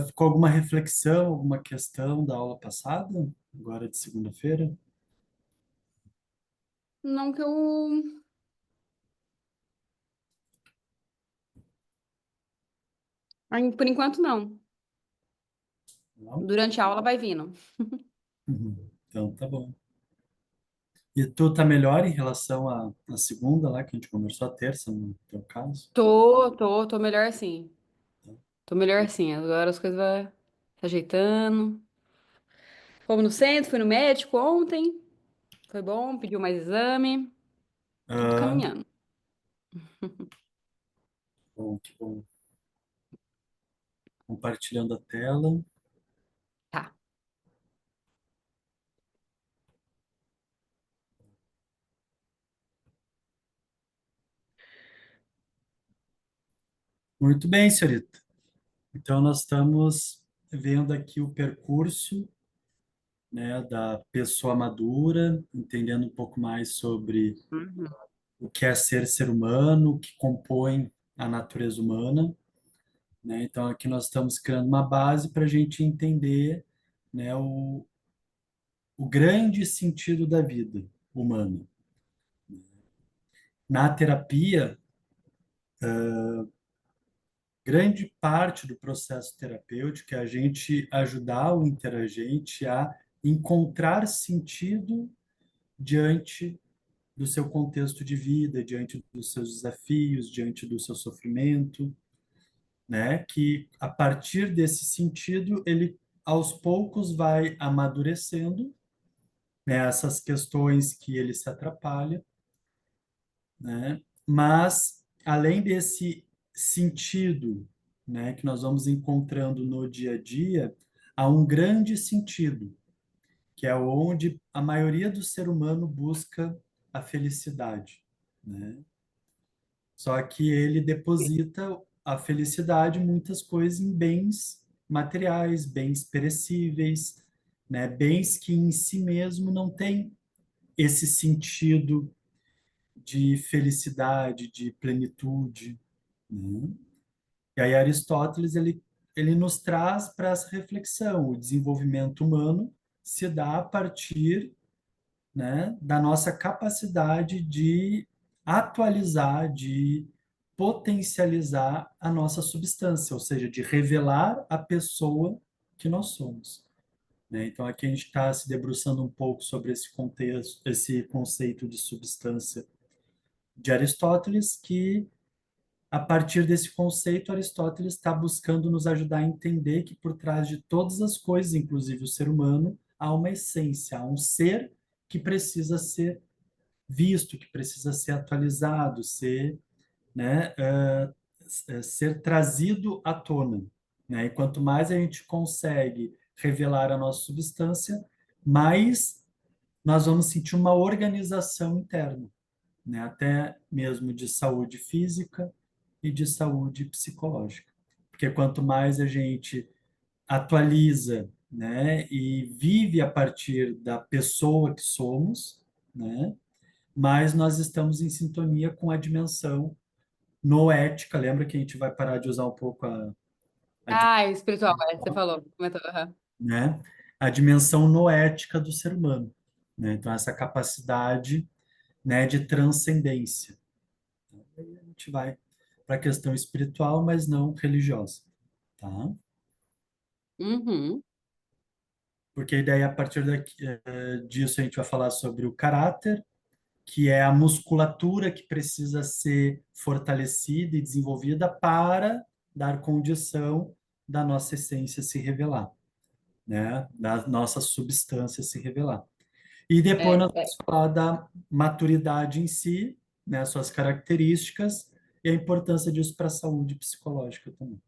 Ficou alguma reflexão, alguma questão da aula passada, agora de segunda-feira? Não que eu. Por enquanto, não. Não? Durante a aula vai vindo. Uhum. Então, tá bom. E tu tá melhor em relação à segunda lá, que a gente conversou, a terça, no teu caso? Tô melhor sim. Tô melhor sim. Agora as coisas vão se ajeitando. Fomos no centro, fui no médico ontem. Foi bom, pediu mais exame. Tudo Ah, caminhando. bom, que bom. Compartilhando a tela. Tá. Muito bem, senhorita. Então, nós estamos vendo aqui o percurso, né, da pessoa madura, entendendo um pouco mais sobre Uhum. o que é ser humano, o que compõe a natureza humana, né? Então, aqui nós estamos criando uma base para a gente entender, né, o grande sentido da vida humana. Na terapia, grande parte do processo terapêutico é a gente ajudar o interagente a encontrar sentido diante do seu contexto de vida, diante dos seus desafios, diante do seu sofrimento, né? Que a partir desse sentido ele aos poucos vai amadurecendo, né? Essas questões que ele se atrapalha, né? Mas além desse sentido, né, que nós vamos encontrando no dia a dia, há um grande sentido, que é onde a maioria do ser humano busca a felicidade, né? Só que ele deposita a felicidade, muitas coisas, em bens materiais, bens perecíveis, né? Bens que em si mesmo não têm esse sentido de felicidade, de plenitude, né? E aí Aristóteles ele nos traz para essa reflexão. O desenvolvimento humano se dá a partir, né, da nossa capacidade de atualizar, de potencializar a nossa substância, ou seja, de revelar a pessoa que nós somos, né? Então aqui a gente está se debruçando um pouco sobre esse contexto, esse conceito de substância de Aristóteles, que a partir desse conceito, Aristóteles está buscando nos ajudar a entender que por trás de todas as coisas, inclusive o ser humano, há uma essência, há um ser que precisa ser visto, que precisa ser atualizado, ser, né, ser trazido à tona, né? E quanto mais a gente consegue revelar a nossa substância, mais nós vamos sentir uma organização interna, né? Até mesmo de saúde física e de saúde psicológica. Porque quanto mais a gente atualiza, né, e vive a partir da pessoa que somos, né, mais nós estamos em sintonia com a dimensão noética. Lembra que a gente vai parar de usar um pouco a Ah, espiritual, você dimensão, falou. Comentou. Aham. né, a dimensão noética do ser humano, né? Então essa capacidade, né, de transcendência. Aí a gente vai para a questão espiritual, mas não religiosa, tá? Uhum. Porque daí, a partir disso, a gente vai falar sobre o caráter, que é a musculatura que precisa ser fortalecida e desenvolvida para dar condição da nossa essência se revelar, né? Da nossa substância se revelar. E depois nós É. vamos falar da maturidade em si, né? Suas características e a importância disso para a saúde psicológica também.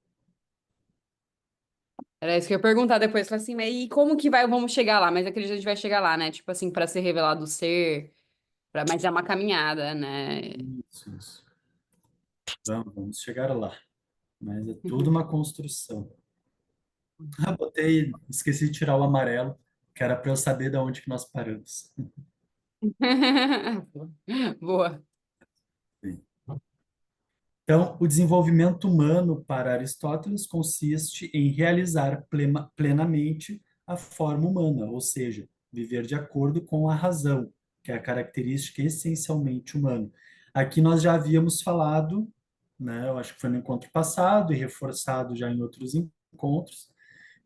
Era isso que eu ia perguntar depois. Falei assim, mas e como que vai, vamos chegar lá? Mas eu acredito que a gente vai chegar lá, né? Tipo assim, para ser revelado o ser, mas é uma caminhada, né? Isso. Vamos chegar lá. Mas é tudo uma construção. Ah, esqueci de tirar o amarelo, que era para eu saber de onde que nós paramos. Boa. Bem, Então, o desenvolvimento humano para Aristóteles consiste em realizar plenamente a forma humana, ou seja, viver de acordo com a razão, que é a característica essencialmente humana. Aqui nós já havíamos falado, né, eu acho que foi no encontro passado e reforçado já em outros encontros.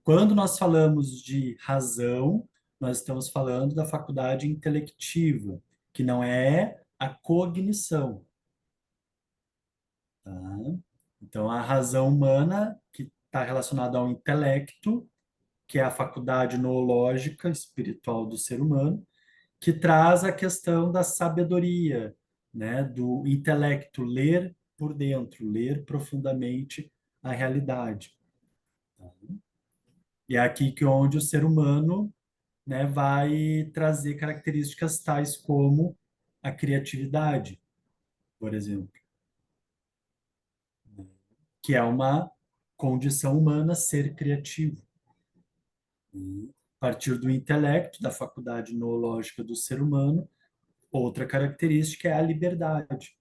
Quando nós falamos de razão, nós estamos falando da faculdade intelectiva, que não é a cognição, tá? Então, a razão humana, que está relacionada ao intelecto, que é a faculdade noológica espiritual do ser humano, que traz a questão da sabedoria, né, do intelecto, ler por dentro, ler profundamente a realidade. E é aqui que onde o ser humano, né, vai trazer características tais como a criatividade, por exemplo, que é uma condição humana ser criativo. A partir do intelecto, da faculdade noológica do ser humano, outra característica é a liberdade,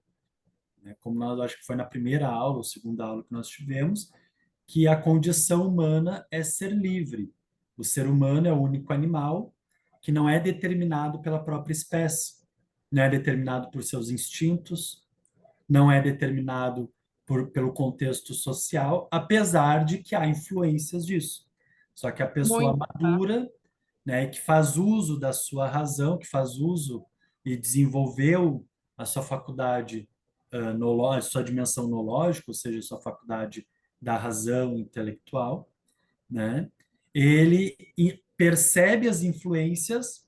né? Como nós acho que foi na primeira aula, ou segunda aula que nós tivemos, que a condição humana é ser livre. O ser humano é o único animal que não é determinado pela própria espécie, não é determinado por seus instintos, não é determinado pelo contexto social, apesar de que há influências disso. Só que a pessoa Muito. madura, né, que faz uso da sua razão, que faz uso e desenvolveu a sua faculdade a sua dimensão nológica, ou seja, a sua faculdade da razão intelectual, né? Ele percebe as influências,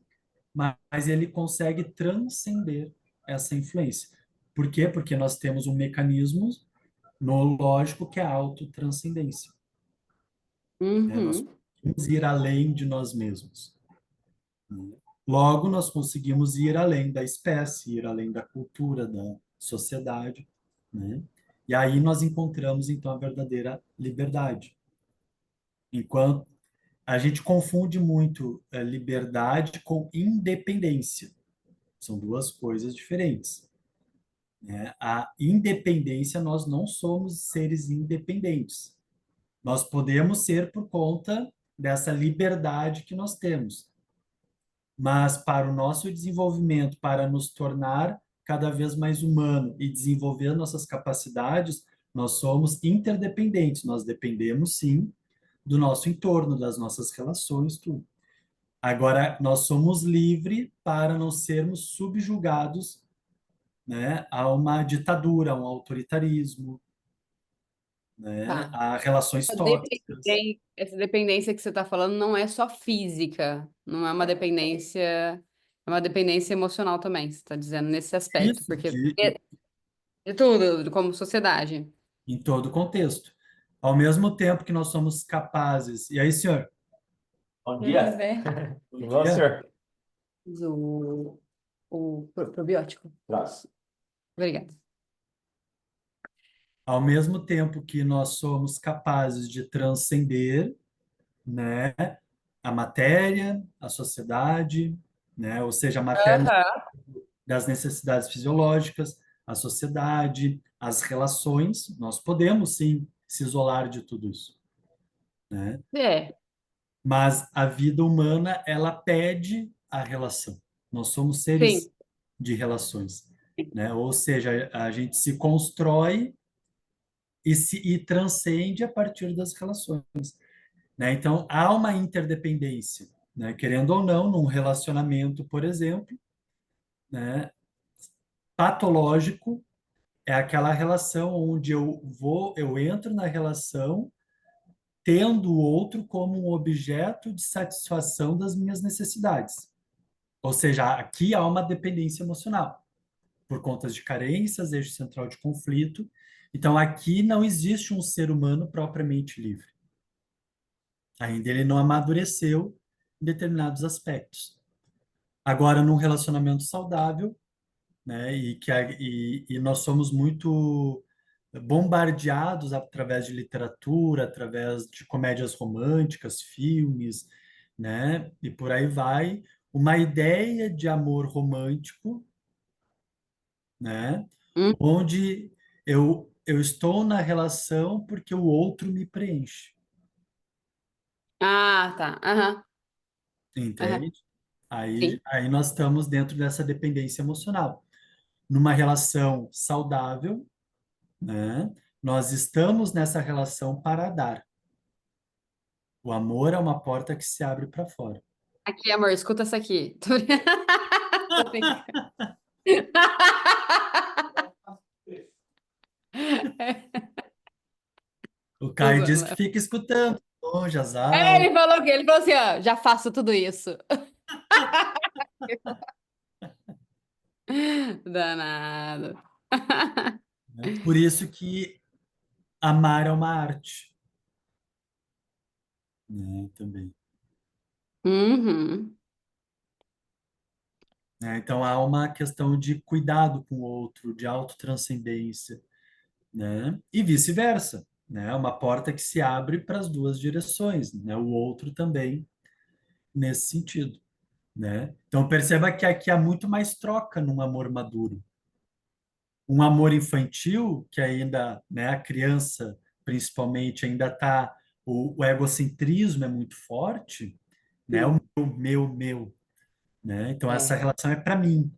mas ele consegue transcender essa influência. Por quê? Porque nós temos um mecanismo nológico que é a autotranscendência, né? Nós Uhum. conseguimos ir além de nós mesmos. Logo, nós conseguimos ir além da espécie, ir além da cultura, da sociedade, né? E aí nós encontramos, então, a verdadeira liberdade. Enquanto a gente confunde muito liberdade com independência. São duas coisas diferentes, né? A independência, nós não somos seres independentes. Nós podemos ser por conta dessa liberdade que nós temos. Mas para o nosso desenvolvimento, para nos tornar cada vez mais humano e desenvolver nossas capacidades, nós somos interdependentes. Nós dependemos, sim, do nosso entorno, das nossas relações, tudo. Agora, nós somos livres para não sermos subjugados, né, a uma ditadura, a um autoritarismo, né, Tá. a relações tóxicas. Essa dependência que você está falando não é só física, não é uma dependência, é uma dependência emocional também, você está dizendo nesse aspecto, Isso porque de tudo, como sociedade. em todo o contexto. Ao mesmo tempo que nós somos capazes. E aí, senhor? Bom Quem dia. quiser. Bom E bom, dia. senhor? O, probiótico. Traz. Obrigada. Ao mesmo tempo que nós somos capazes de transcender, né, a matéria, a sociedade, né, ou seja, a matéria Aham. das necessidades fisiológicas, a sociedade, as relações, nós podemos sim se isolar de tudo isso, né? É, Mas a vida humana, ela pede a relação. Nós somos seres sim. de relações, né? Ou seja, a gente se constrói e transcende a partir das relações, né? Então, há uma interdependência, né? Querendo ou não, num relacionamento, por exemplo, né? Patológico é aquela relação onde eu entro na relação tendo o outro como um objeto de satisfação das minhas necessidades. Ou seja, aqui há uma dependência emocional, por contas de carências, eixo central de conflito. Então, aqui não existe um ser humano propriamente livre. Ainda ele não amadureceu em determinados aspectos. Agora, num relacionamento saudável, né, e nós somos muito bombardeados através de literatura, através de comédias românticas, filmes, né, e por aí vai, uma ideia de amor romântico, né, Hum, onde eu estou na relação porque o outro me preenche, Ah, tá. Aham, aham. entende? Sim. Aí nós estamos dentro dessa dependência emocional. Numa relação saudável, né? Nós estamos nessa relação para dar. O amor é uma porta que se abre para fora. Aqui, amor, escuta essa aqui. Tô brincando. O Tô Caio diz que zoando. fica escutando longe as É, aulas, ele falou assim, ó, já faço tudo isso. Danado. né? Por isso que amar é uma arte, né? Também. Uhum. Né? Então há uma questão de cuidado com o outro, de autotranscendência, né? E vice-versa, né? Uma porta que se abre para as duas direções, né? O outro também nesse sentido, né? Então perceba que aqui há muito mais troca num amor maduro. Um amor infantil, que ainda, né, a criança, principalmente, ainda está, o egocentrismo é muito forte, né? O Sim. meu, né? Então essa É. relação é para mim,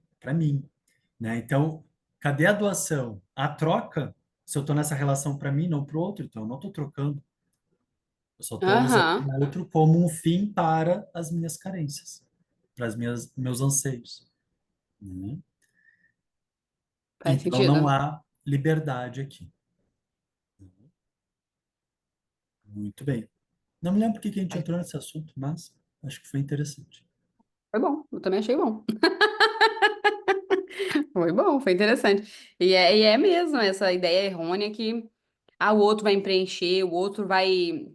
né? Então, cadê a doação? A troca, se eu estou nessa relação para mim, não para o outro, então eu não estou trocando. Eu só estou usando Aham. o outro como um fim para as minhas carências, para as minhas meus anseios, né? Faz Então não sentido. há liberdade aqui. Muito bem. Não me lembro por que que a gente entrou nesse assunto, mas acho que foi interessante. Foi bom. Eu também achei bom. Foi bom, foi interessante. E é mesmo essa ideia errônea que o outro vai me preencher, o outro vai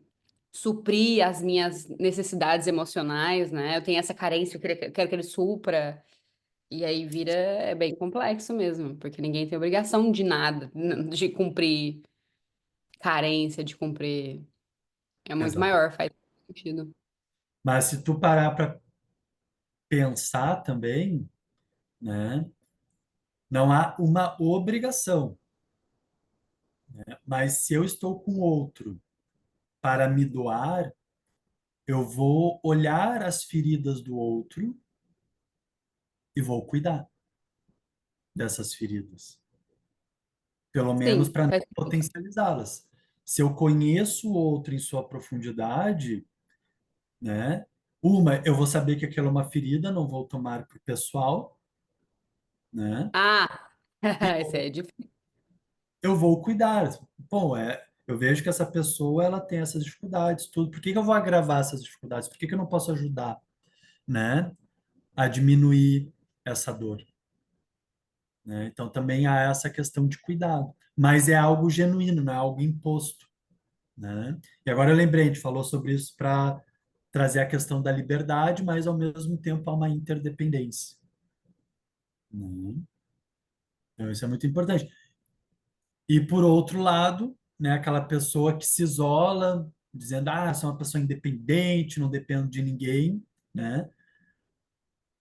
suprir as minhas necessidades emocionais, né? Eu tenho essa carência, eu quero que ele supra. E aí vira, é bem complexo mesmo, porque ninguém tem obrigação de nada, de cumprir carência, de cumprir. É muito Exato. maior, faz sentido. Mas se tu parar para pensar também, né, não há uma obrigação. Mas se eu estou com outro para me doar, eu vou olhar as feridas do outro e vou cuidar dessas feridas, pelo menos Sim, para não faz sentido. potencializá-las. Se eu conheço o outro em sua profundidade, né? Eu vou saber que aquela é uma ferida, não vou tomar para o pessoal, né? Ah, E esse é difícil. eu vou cuidar. Bom, eu vejo que essa pessoa ela tem essas dificuldades, tudo. Por que que eu vou agravar essas dificuldades? Por que que eu não posso ajudar, né? A diminuir essa dor, né? Então também há essa questão de cuidado, mas é algo genuíno, não é algo imposto, né? E agora eu lembrei, a gente falou sobre isso para trazer a questão da liberdade, mas ao mesmo tempo há uma interdependência, né? Então isso é muito importante. E por outro lado, né, aquela pessoa que se isola, dizendo, sou uma pessoa independente, não dependo de ninguém, né?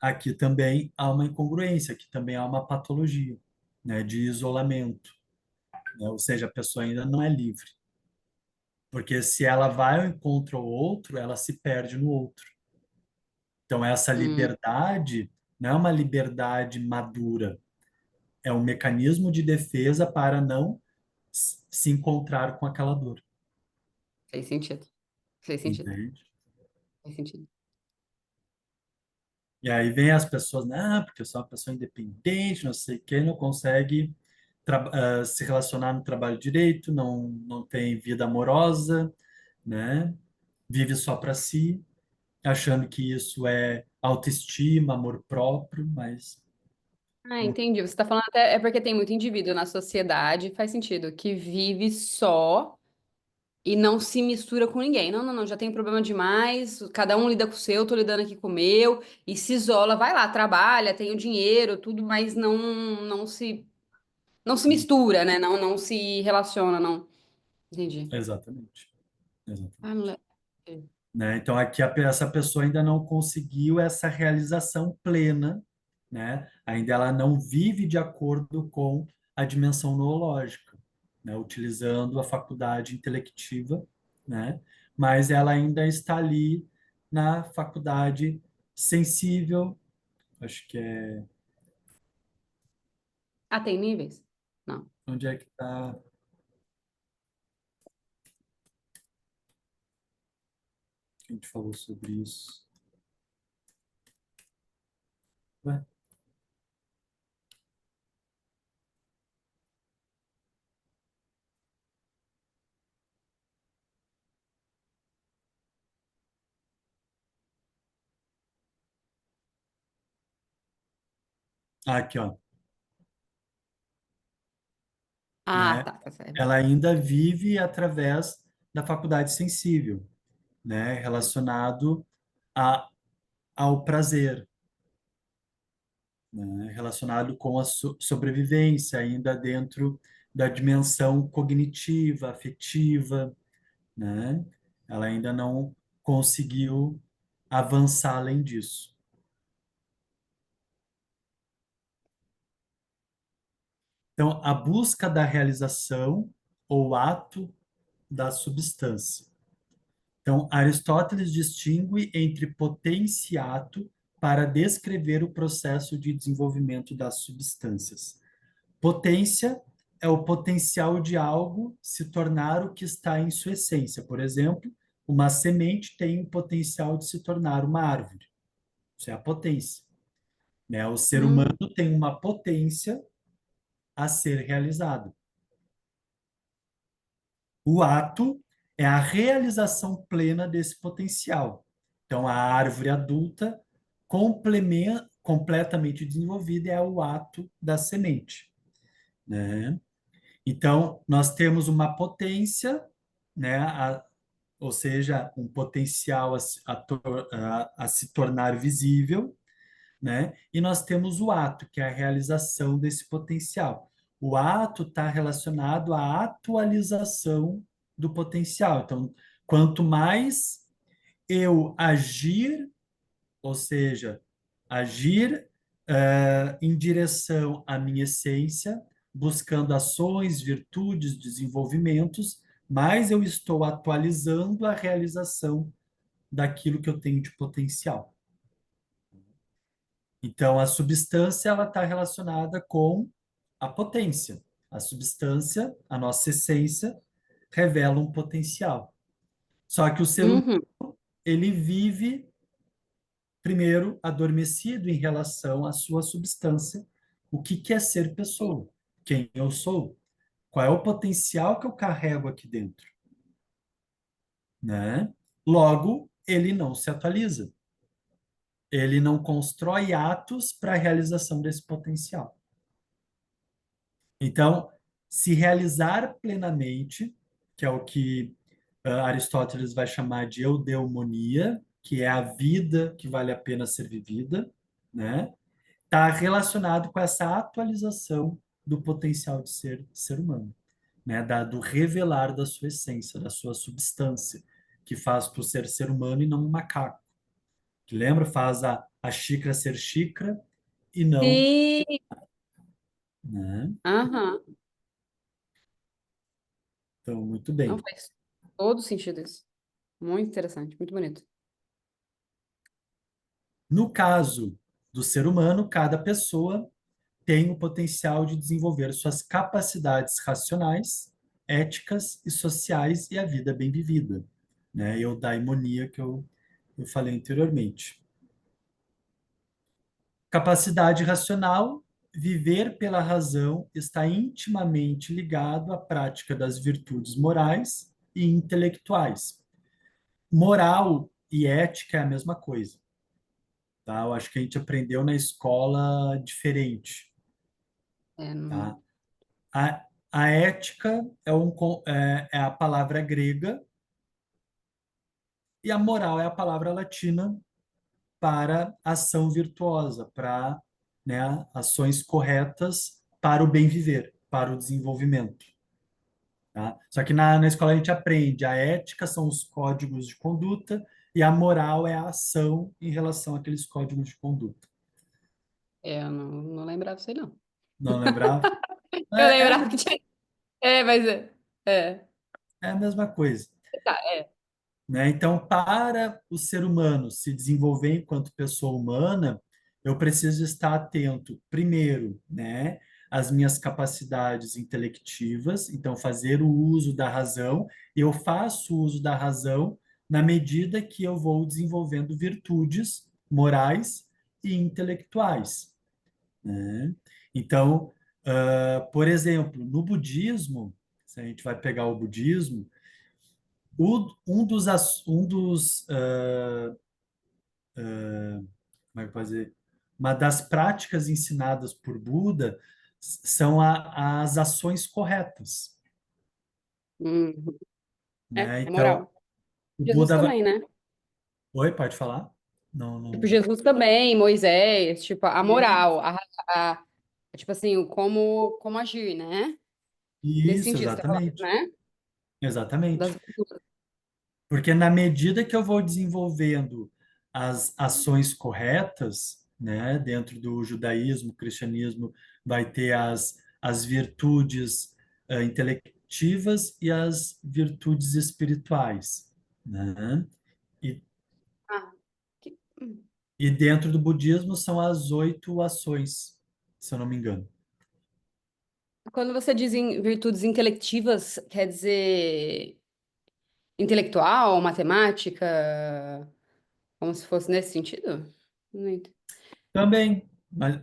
Aqui também há uma incongruência, aqui também há uma patologia, né, de isolamento, né? Ou seja, a pessoa ainda não é livre, porque se ela vai ao encontro ao outro, ela se perde no outro. Então essa Hum, liberdade não é uma liberdade madura, é um mecanismo de defesa para não se encontrar com aquela dor, faz sentido. Faz sentido. entende? Faz sentido. E aí vem as pessoas, não, porque eu sou uma pessoa independente, não sei o quê, não consegue se relacionar no trabalho direito, não tem vida amorosa, né? Vive só para si, achando que isso é autoestima, amor próprio, mas Ah, não, entendi. Você está falando até. É porque tem muito indivíduo na sociedade, faz sentido, que vive só e não se mistura com ninguém. Não, não, não, já tem problema demais. Cada um lida com o seu, tô lidando aqui com o meu, e se isola, vai lá, trabalha, tem o dinheiro, tudo, mas não se mistura, né? Não se relaciona, não. Entendi. exatamente, exatamente. Ah, moleque. Né? Então aqui essa pessoa ainda não conseguiu essa realização plena, né? Ainda ela não vive de acordo com a dimensão noológica, né, utilizando a faculdade intelectiva, né, mas ela ainda está ali na faculdade sensível, acho que é, Ah, tem níveis? Não. onde é que está, a gente falou sobre isso. Ué? Ah, aqui, ó, Ah, né, tá, tá certo. ela ainda vive através da faculdade sensível, né, relacionado a, ao prazer, né, relacionado com a sobrevivência, ainda dentro da dimensão cognitiva, afetiva, né? Ela ainda não conseguiu avançar além disso. Então, a busca da realização ou ato da substância. Então, Aristóteles distingue entre potência e ato para descrever o processo de desenvolvimento das substâncias. Potência é o potencial de algo se tornar o que está em sua essência. Por exemplo, uma semente tem o potencial de se tornar uma árvore. Isso é a potência, né? O ser humano Hum, tem uma potência a ser realizado. O ato é a realização plena desse potencial. Então, a árvore adulta completamente desenvolvida é o ato da semente, né? Então, nós temos uma potência, né, ou seja, um potencial a se tornar visível, né? E nós temos o ato, que é a realização desse potencial. O ato está relacionado à atualização do potencial. Então, quanto mais eu agir, ou seja, agir em direção à minha essência, buscando ações, virtudes, desenvolvimentos, mais eu estou atualizando a realização daquilo que eu tenho de potencial. Então, a substância ela está relacionada com a potência. A substância, a nossa essência, revela um potencial. Só que o ser humano, uhum. ele vive primeiro adormecido em relação à sua substância. O que que é ser pessoa? Quem eu sou? Qual é o potencial que eu carrego aqui dentro, né? Logo, ele não se atualiza. Ele não constrói atos para a realização desse potencial. Então, se realizar plenamente, que é o que Aristóteles vai chamar de eudemonia, que é a vida que vale a pena ser vivida, né? Está relacionado com essa atualização do potencial de ser humano, né? Do revelar da sua essência, da sua substância, que faz tu ser humano e não um macaco. Que lembra? Faz a xícara ser xícara e não, Sim. né? Aham. Então, muito Não bem. faz todo sentido isso. Muito interessante, muito bonito. No caso do ser humano, cada pessoa tem o potencial de desenvolver suas capacidades racionais, éticas e sociais e a vida bem vivida, né? Eudaimonia que eu falei anteriormente. Capacidade racional, viver pela razão, está intimamente ligado à prática das virtudes morais e intelectuais. Moral e ética é a mesma coisa, tá? Eu acho que a gente aprendeu na escola diferente, É, tá? não... A ética é a palavra grega e a moral é a palavra latina para ação virtuosa, para, né, ações corretas para o bem viver, para o desenvolvimento. Tá? Só que na escola a gente aprende, a ética são os códigos de conduta e a moral é a ação em relação àqueles códigos de conduta. eu não lembrava disso aí, não. Não lembrava? Eu É, lembrava que tinha. É, mas é. É. É a mesma coisa. Tá, é. Né? Então, para o ser humano se desenvolver enquanto pessoa humana, eu preciso estar atento, primeiro, né, às minhas capacidades intelectivas, então fazer o uso da razão. Eu faço uso da razão na medida que eu vou desenvolvendo virtudes morais e intelectuais, né? Então, por exemplo, no budismo, se a gente vai pegar o budismo, um dos como é que eu posso dizer? Uma das práticas ensinadas por Buda são as ações corretas, Uhum. É, né? a Então, moral. o Jesus Buda vai... também, né? Oi, pode falar? Não, Tipo, não. Jesus também, Moisés, tipo, a moral, Isso, a- tipo assim, o como agir, né? Nesse isso, sentido, você tá falando, exatamente. né? Das Exatamente. virtudes. Porque na medida que eu vou desenvolvendo as ações corretas, né, dentro do judaísmo, cristianismo, vai ter as virtudes intelectivas e as virtudes espirituais, né? E, Ah, que- hum. e dentro do budismo são as 8 ações, se eu não me engano. Quando você diz em virtudes intelectivas, quer dizer intelectual, matemática, como se fosse nesse sentido? Não ent- Também, mas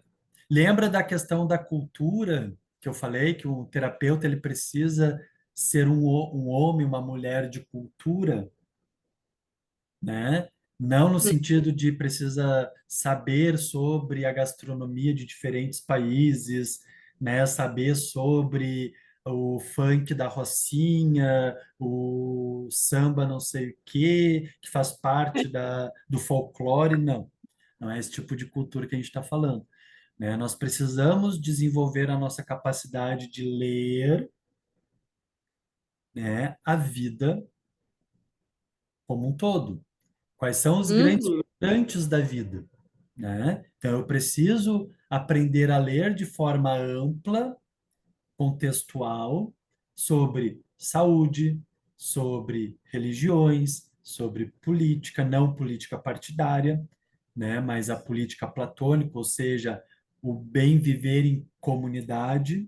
lembra da questão da cultura que eu falei, que o terapeuta ele precisa ser um homem, uma mulher de cultura, né? Não no sentido de precisa saber sobre a gastronomia de diferentes países, né? Saber sobre o funk da Rocinha, o samba não sei o quê, que faz parte do folclore, não. Não é esse tipo de cultura que a gente está falando, né? Nós precisamos desenvolver a nossa capacidade de ler, né, a vida como um todo. Quais são os grandes Uhum, instantes da vida, né? Então, eu preciso aprender a ler de forma ampla, contextual, sobre saúde, sobre religiões, sobre política, não política partidária, né? Mas a política platônica, ou seja, o bem viver em comunidade,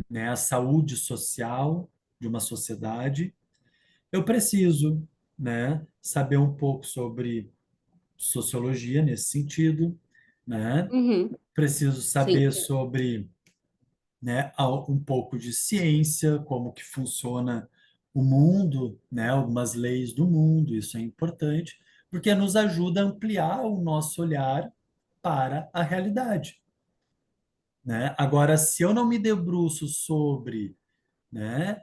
né? A saúde social de uma sociedade. Eu preciso, né? Saber um pouco sobre sociologia nesse sentido, né? uhum, Preciso sim. saber sobre, né, um pouco de ciência, como que funciona o mundo, né, algumas leis do mundo, isso é importante, porque nos ajuda a ampliar o nosso olhar para a realidade, né? Agora, se eu não me debruço sobre, né,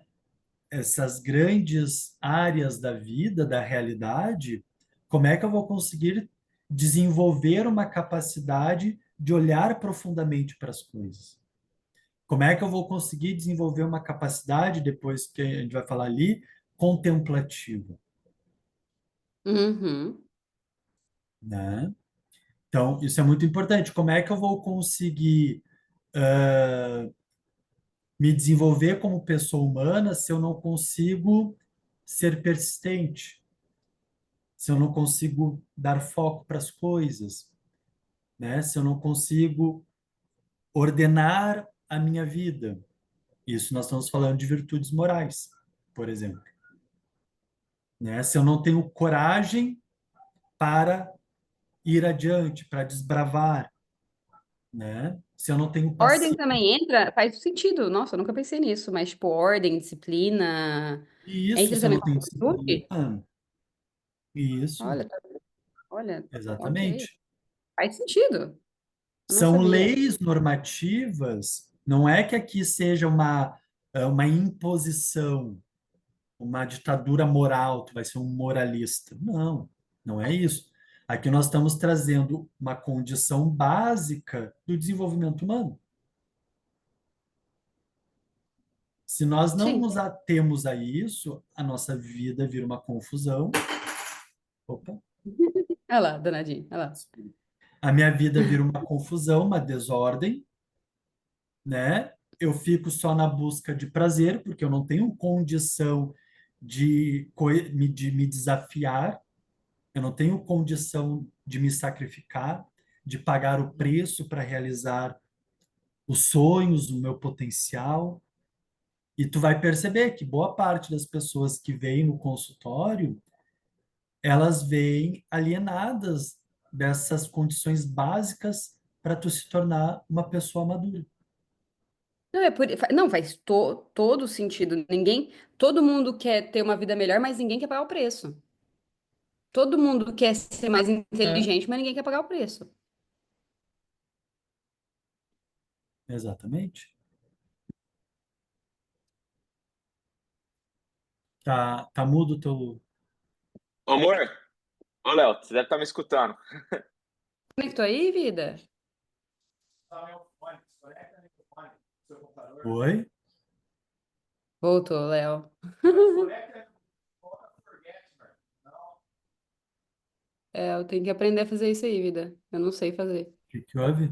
essas grandes áreas da vida, da realidade, como é que eu vou conseguir desenvolver uma capacidade de olhar profundamente para as coisas? Como é que eu vou conseguir desenvolver uma capacidade, depois que a gente vai falar ali, contemplativa, Uhum, né? Então, isso é muito importante. Como é que eu vou conseguir me desenvolver como pessoa humana se eu não consigo ser persistente? Se eu não consigo dar foco para as coisas, né? Se eu não consigo ordenar a minha vida. Isso nós estamos falando de virtudes morais, por exemplo, né? Se eu não tenho coragem para ir adiante, para desbravar, né? Se eu não tenho ordem paciência, também entra, faz sentido. Nossa, eu nunca pensei nisso, mas tipo, ordem, disciplina, isso, entra se eu também não com tenho virtude? disciplina, isso, Olha, olha, ok. exatamente. Faz sentido. Eu não São sabia. leis normativas, não é que aqui seja uma imposição, uma ditadura moral, tu vai ser um moralista. Não, não é isso. Aqui nós estamos trazendo uma condição básica do desenvolvimento humano. Se nós não Sim. nos atemos a isso, a nossa vida vira uma confusão. Opa, Olha lá, danadinho, olha lá. a minha vida vira uma confusão, uma desordem, né? eu fico só na busca de prazer, porque eu não tenho condição de me desafiar, eu não tenho condição de me sacrificar, de pagar o preço para realizar os sonhos, o meu potencial. E tu vai perceber que boa parte das pessoas que vêm no consultório, elas vêm alienadas dessas condições básicas para tu se tornar uma pessoa madura. Não, não, faz todo sentido. Todo mundo quer ter uma vida melhor, mas ninguém quer pagar o preço. Todo mundo quer ser mais É, inteligente, mas ninguém quer pagar o preço. exatamente. Tá mudo o teu. Ô, amor, ô Léo, você deve estar me escutando. Conectou aí, vida? Oi? Voltou, Léo. É, eu tenho que aprender a fazer isso aí, vida. Eu não sei fazer. Que houve?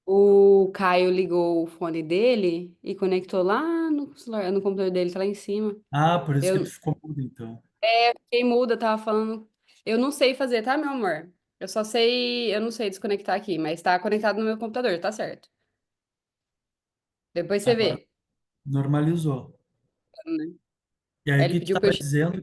O Caio ligou o fone dele e conectou lá no celular, no computador dele, tá lá em cima. Ah, por isso que tu Eu ficou mudo, então. fiquei muda, tava falando. Eu não sei fazer, tá, meu amor? Eu não sei desconectar aqui, mas tá conectado no meu computador, tá certo. Depois você Agora vê, normalizou. né? E Aí aí ele que tu pediu pra estava eu dizendo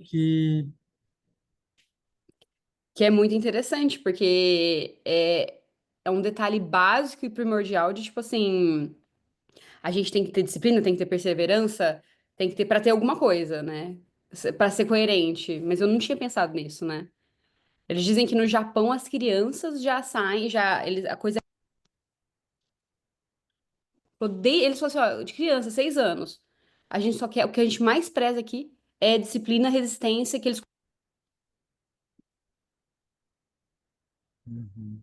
que é muito interessante, porque é um detalhe básico e primordial de, tipo assim, a gente tem que ter disciplina, tem que ter perseverança, tem que ter para ter alguma coisa, né? Para ser coerente. Mas eu não tinha pensado nisso, né? Eles dizem que no Japão as crianças já saem, a coisa eles falam assim, ó, de criança, 6 anos. A gente só quer, o que a gente mais preza aqui é disciplina, resistência, que eles. Uhum.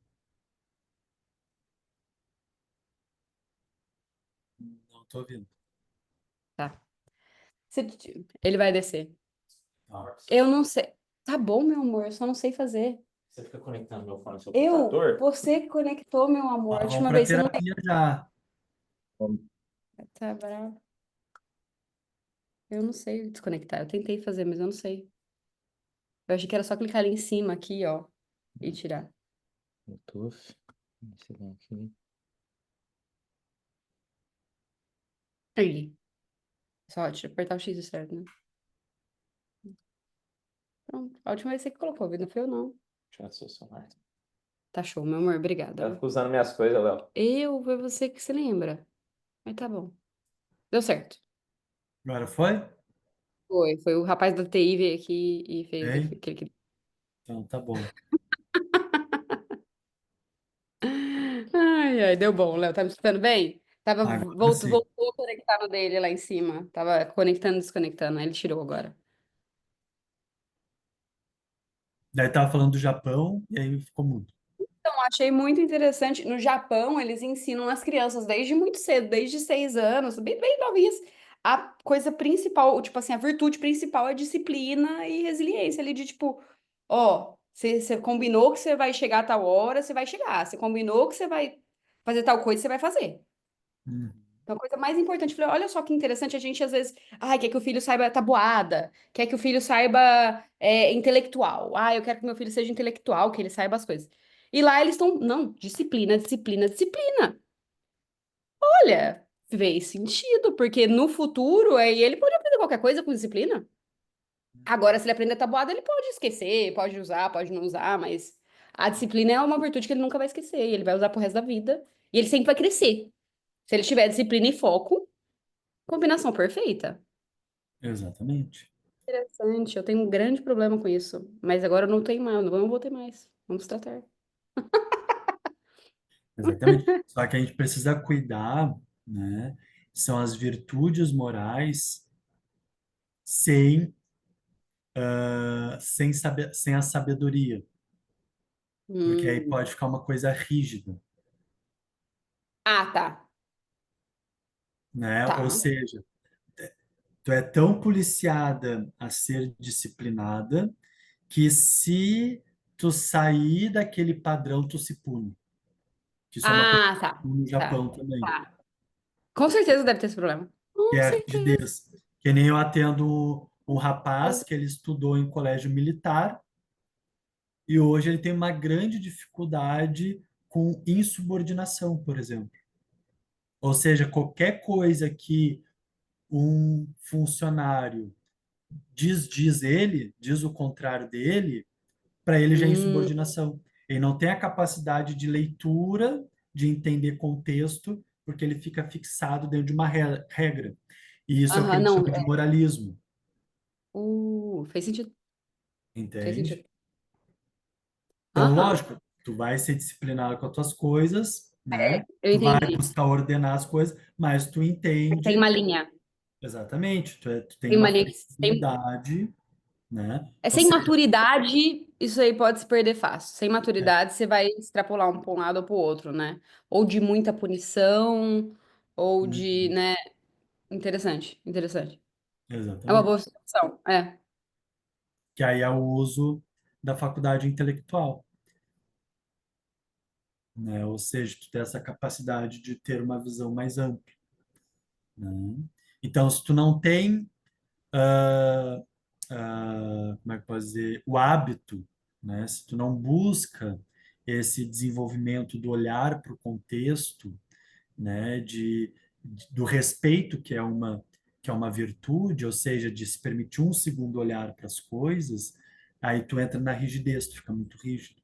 Não tô ouvindo. Tá. Ele vai descer. Tá. Eu não sei. Tá bom, meu amor, eu só não sei fazer. Você fica conectando meu fone ao seu Eu, computador? você que conectou, meu amor. A Ah, vamos última para vez você não terapia já. tá bravo. Eu não sei desconectar. Eu tentei fazer, mas eu não sei. Eu achei que era só clicar ali em cima, aqui, ó, e tirar. Bluetooth. Esse daqui. Aí. Só apertar o X, certo, né? Pronto. A última vez você que colocou, viu? Não foi eu, não. Deixa eu ver seu celular. Tá show, meu amor. Obrigada, Eu viu? fico usando minhas coisas, Léo. Foi você que se lembra. Mas tá bom. Deu certo. Agora foi? Foi o rapaz da TI veio aqui e fez o Bem, que ele queria. então tá bom. Ai, ai, deu bom, Léo. Tá me escutando bem? Agora sim. Voltou a conectar no dele lá em cima. Tava conectando e desconectando. Aí ele tirou agora. Daí tava falando do Japão e aí ficou mudo. Então, achei muito interessante. No Japão, eles ensinam as crianças desde muito cedo, desde 6 anos, bem novinhas. A coisa principal, tipo assim, a virtude principal é disciplina e resiliência ali de tipo, ó, você combinou que você vai chegar a tal hora, você vai chegar. Você combinou que você vai fazer tal coisa, você vai fazer. Uhum. Então, a coisa mais importante, eu falei, olha só que interessante, a gente às vezes, quer que o filho saiba tabuada, quer que o filho saiba intelectual. Eu quero que meu filho seja intelectual, que ele saiba as coisas. E lá eles estão, não, disciplina, disciplina, disciplina. Olha, fez sentido, porque no futuro aí ele pode aprender qualquer coisa com disciplina. Agora, se ele aprender tabuada, ele pode esquecer, pode usar, pode não usar, mas a disciplina é uma virtude que ele nunca vai esquecer, e ele vai usar pro resto da vida, e ele sempre vai crescer. Se ele tiver disciplina e foco, combinação perfeita. Exatamente. Interessante, eu tenho um grande problema com isso. Mas agora eu não tenho mais, eu não vou ter mais. Vamos tratar. Exatamente. Só que a gente precisa cuidar, né? São as virtudes morais sem, sem a sabedoria, porque aí Hum. pode ficar uma coisa rígida, Ah, tá. né? Ou Tá. seja, tu é tão policiada a ser disciplinada que se tu sair daquele padrão, tu se pune. Que isso é uma coisa Ah, tá. no Tá. Japão também. Tá. Com certeza deve ter esse problema. que Com é a certeza. rigidez. Que nem eu atendo um rapaz que ele estudou em colégio militar e hoje ele tem uma grande dificuldade com insubordinação, por exemplo. Ou seja, qualquer coisa que um funcionário diz ele, diz o contrário dele, para ele já é Hum, insubordinação. Ele não tem a capacidade de leitura, de entender contexto, porque ele fica fixado dentro de uma regra. E isso é o que a aham, gente não. chama de moralismo, Fez sentido. Fez entende? sentido. Então, Aham, lógico, tu vai ser disciplinado com as tuas coisas, né? eu Tu vai entendi. buscar ordenar as coisas, mas tu Tem entende uma linha. exatamente, tu tem Tem uma uma linha que tem. flexibilidade, né? É Ou sem seja, maturidade, isso aí pode se perder fácil. Sem é, maturidade, você vai extrapolar um para um lado ou para o outro, né? Ou de muita punição, ou de, uhum, né? Interessante, interessante. É uma exatamente. boa situação. É. Que aí é o uso da faculdade intelectual, né? Ou seja, tu tem essa capacidade de ter uma visão mais ampla, né? Então, se tu não tem, como é que eu posso dizer, o hábito, né? Se tu não busca esse desenvolvimento do olhar para o contexto, né? Do respeito, que é uma virtude, ou seja, de se permitir um segundo olhar para as coisas, aí tu entra na rigidez, tu fica muito rígido.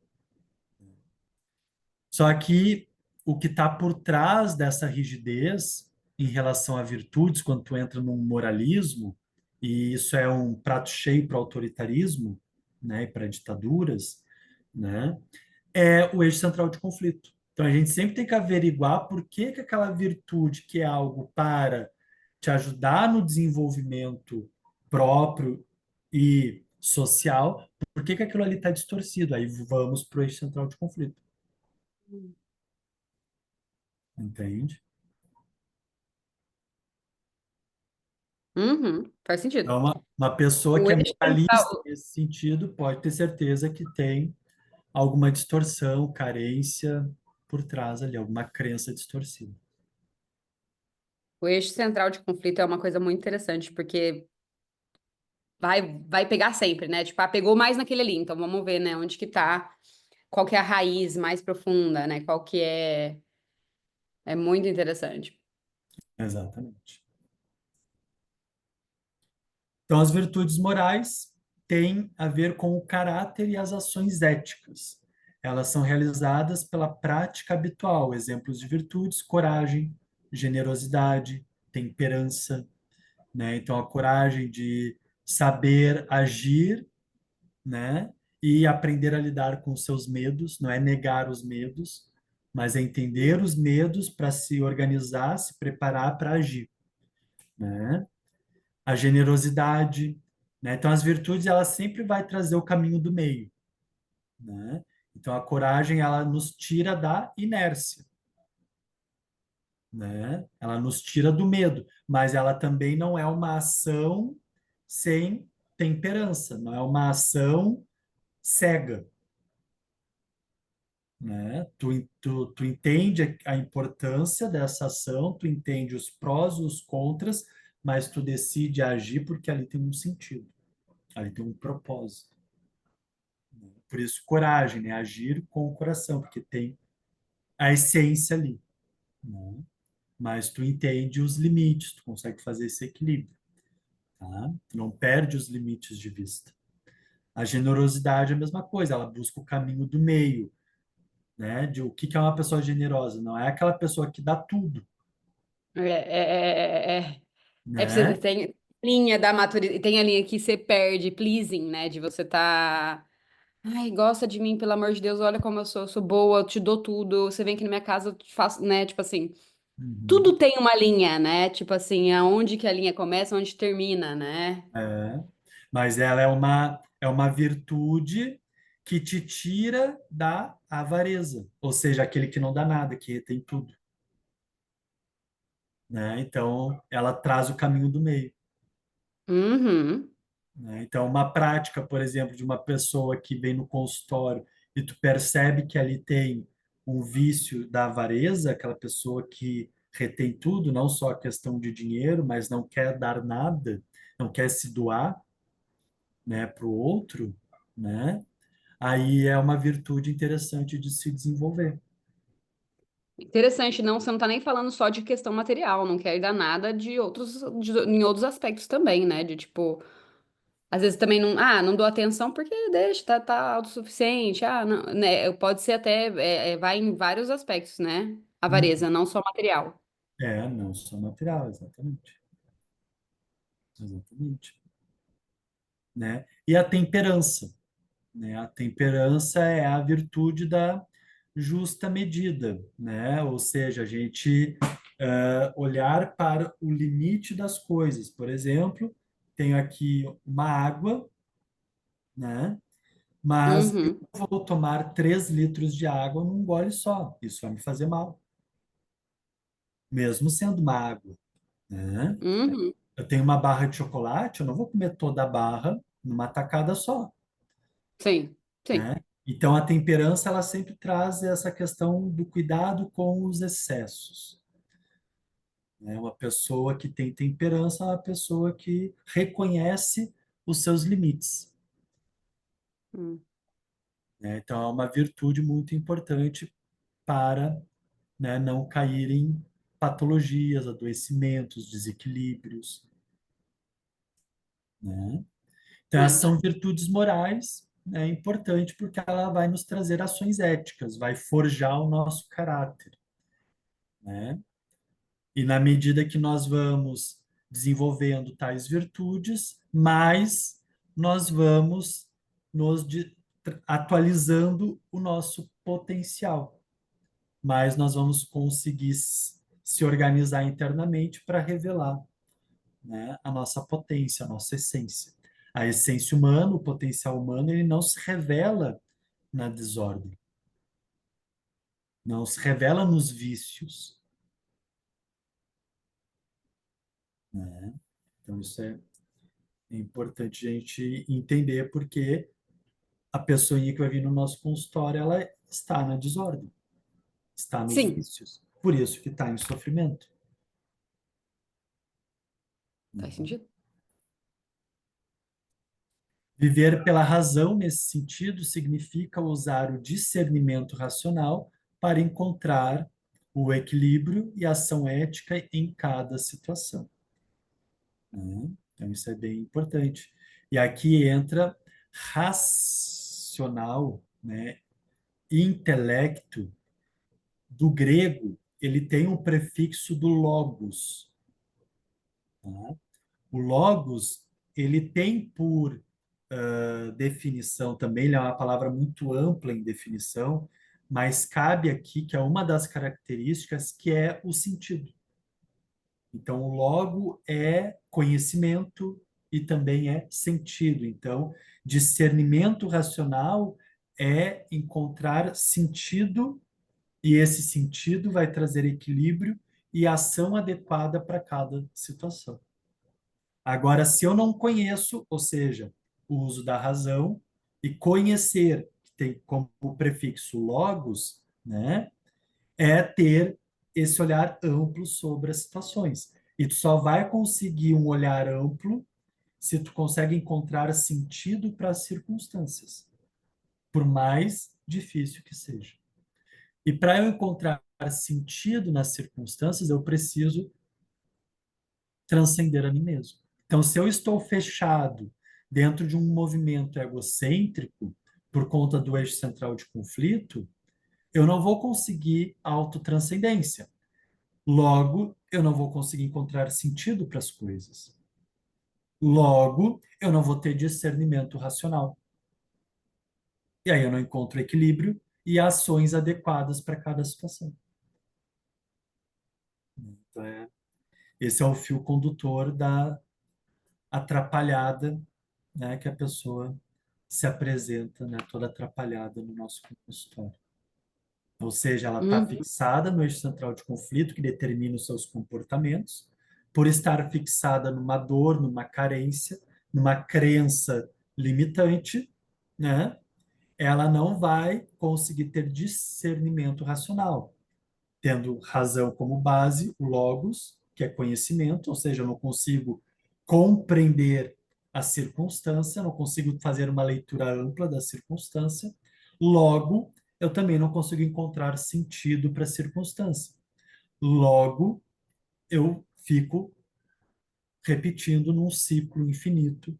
Só que o que está por trás dessa rigidez em relação a virtudes, quando tu entra num moralismo, e isso é um prato cheio para autoritarismo, né, e para ditaduras, né, é o eixo central de conflito. Então a gente sempre tem que averiguar por que que aquela virtude que é algo para te ajudar no desenvolvimento próprio e social, por que que aquilo ali está distorcido? Aí vamos para o eixo central de conflito, entende? Uhum, faz sentido. Então, uma pessoa O que é eixo moralista central, nesse sentido pode ter certeza que tem alguma distorção, carência por trás ali, alguma crença distorcida. o eixo central de conflito é uma coisa muito interessante, porque vai pegar sempre, né? Tipo, pegou mais naquele ali, então vamos ver, né, onde que tá, qual que é a raiz mais profunda, né? Qual que é. É muito interessante. Exatamente. Então, as virtudes morais têm a ver com o caráter e as ações éticas. Elas são realizadas pela prática habitual. Exemplos de virtudes: coragem, generosidade, temperança, né? Então, a coragem de saber agir, né? E aprender a lidar com os seus medos, não é negar os medos, mas é entender os medos para se organizar, se preparar para agir, né? A generosidade, né? Então as virtudes ela sempre vai trazer o caminho do meio, né? Então a coragem ela nos tira da inércia, né? Ela nos tira do medo, mas ela também não é uma ação sem temperança, não é uma ação cega, né? Tu entende a importância dessa ação, tu entende os prós e os contras, mas tu decide agir porque ali tem um sentido, ali tem um propósito. Por isso, coragem, né? Agir com o coração, porque tem a essência ali, né? Mas tu entende os limites, tu consegue fazer esse equilíbrio, tá? Tu não perde os limites de vista. A generosidade é a mesma coisa, ela busca o caminho do meio, né? De o que que é uma pessoa generosa? Não é aquela pessoa que dá tudo, Precisa, né? tem linha da maturidade, tem a linha que você perde, pleasing, né? De você tá. Ai, gosta de mim, pelo amor de Deus, olha como eu sou boa, eu te dou tudo. Você vem aqui na minha casa, eu te faço, né? Tipo assim, Uhum. tudo tem uma linha, né? Tipo assim, aonde que a linha começa, onde termina, né? É. Mas ela é uma virtude que te tira da avareza, ou seja, aquele que não dá nada, que retém tudo, né? Então, ela traz o caminho do meio, Uhum. né? Então, uma prática, por exemplo, de uma pessoa que vem no consultório e tu percebe que ali tem um vício da avareza, aquela pessoa que retém tudo, não só a questão de dinheiro, mas não quer dar nada, não quer se doar, né, para o outro, né? Aí é uma virtude interessante de se desenvolver. Interessante, não, você não tá nem falando só de questão material, não quer dar nada de outros, em outros aspectos também, né? De tipo, às vezes também não, não dou atenção porque deixa, tá autossuficiente, não, né? Pode ser até, vai em vários aspectos, né? Hum. Avareza, não só material. É, não só material, exatamente. Exatamente. Né? E a temperança, né? A temperança é a virtude da justa medida, né? Ou seja, a gente olhar para o limite das coisas. Por exemplo, tenho aqui uma água, né? Mas eu Uhum, vou tomar 3 litros de água num gole só. Isso vai me fazer mal, mesmo sendo uma água, né? uhum, Eu tenho uma barra de chocolate, eu não vou comer toda a barra numa tacada só, sim, sim. né? Então, a temperança, ela sempre traz essa questão do cuidado com os excessos, né? Uma pessoa que tem temperança é uma pessoa que reconhece os seus limites, Hum. né? Então, é uma virtude muito importante para, né, não cair em patologias, adoecimentos, desequilíbrios, né? Então, essas É. são virtudes morais, né? É importante porque ela vai nos trazer ações éticas, vai forjar o nosso caráter, né? E na medida que nós vamos desenvolvendo tais virtudes, mais nós vamos nos atualizando o nosso potencial, mais nós vamos conseguir se organizar internamente para revelar, né, a nossa potência, a nossa essência. A essência humana, o potencial humano, ele não se revela na desordem, não se revela nos vícios, né? Então, isso é importante a gente entender porque a pessoinha que vai vir no nosso consultório, ela está na desordem, está nos Sim, vícios. Por isso que está em sofrimento. faz sentido. Viver pela razão nesse sentido significa usar o discernimento racional para encontrar o equilíbrio e a ação ética em cada situação, né? Então, isso é bem importante. E aqui entra racional, né? Intelecto, do grego, ele tem um prefixo do logos, tá? O logos, ele tem por definição também, ele é uma palavra muito ampla em definição, mas cabe aqui que é uma das características que é o sentido. Então, o logo é conhecimento e também é sentido. Então, discernimento racional é encontrar sentido e esse sentido vai trazer equilíbrio e ação adequada para cada situação. Agora, se eu não conheço, ou seja, o uso da razão, e conhecer, que tem como prefixo logos, né, é ter esse olhar amplo sobre as situações. E tu só vai conseguir um olhar amplo se tu consegue encontrar sentido para as circunstâncias, por mais difícil que seja. E para eu encontrar sentido nas circunstâncias, eu preciso transcender a mim mesmo. Então, se eu estou fechado dentro de um movimento egocêntrico, por conta do eixo central de conflito, eu não vou conseguir autotranscendência. Logo, eu não vou conseguir encontrar sentido para as coisas. Logo, eu não vou ter discernimento racional. E aí eu não encontro equilíbrio e ações adequadas para cada situação. Então, esse é o fio condutor da atrapalhada, né, que a pessoa se apresenta, né, toda atrapalhada no nosso consultório. Ou seja, ela está Uhum, fixada no eixo central de conflito, que determina os seus comportamentos, por estar fixada numa dor, numa carência, numa crença limitante, né? Ela não vai conseguir ter discernimento racional, tendo razão como base, o logos, que é conhecimento, ou seja, eu não consigo compreender a circunstância, não consigo fazer uma leitura ampla da circunstância. Logo, eu também não consigo encontrar sentido para a circunstância. Logo, eu fico repetindo num ciclo infinito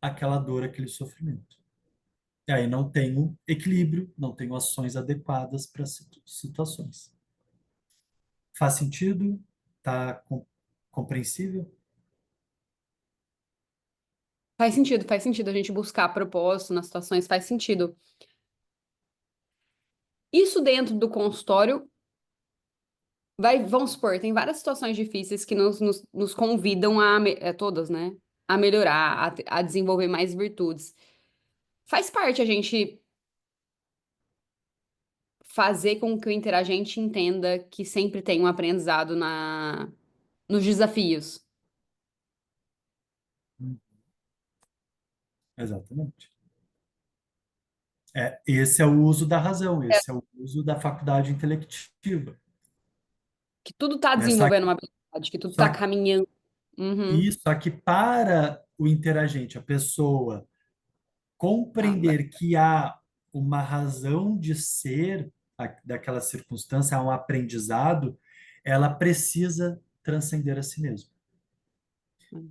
aquela dor, aquele sofrimento. E aí não tenho equilíbrio, não tenho ações adequadas para situações. Faz sentido? Tá compreensível? Faz sentido a gente buscar propósito nas situações, faz sentido. Isso dentro do consultório vamos supor, tem várias situações difíceis que nos convidam todas, né? A melhorar, a desenvolver mais virtudes. Faz parte a gente fazer com que o interagente entenda que sempre tem um aprendizado nos desafios. Exatamente. Esse é o uso da razão, É. esse é o uso da faculdade intelectiva. Que tudo tá Né? Só, desenvolvendo uma habilidade, que tudo só tá caminhando. Uhum. isso, só que para o interagente, a pessoa Tá, compreender que há uma razão de ser daquela circunstância, há um aprendizado, ela precisa transcender a si mesma.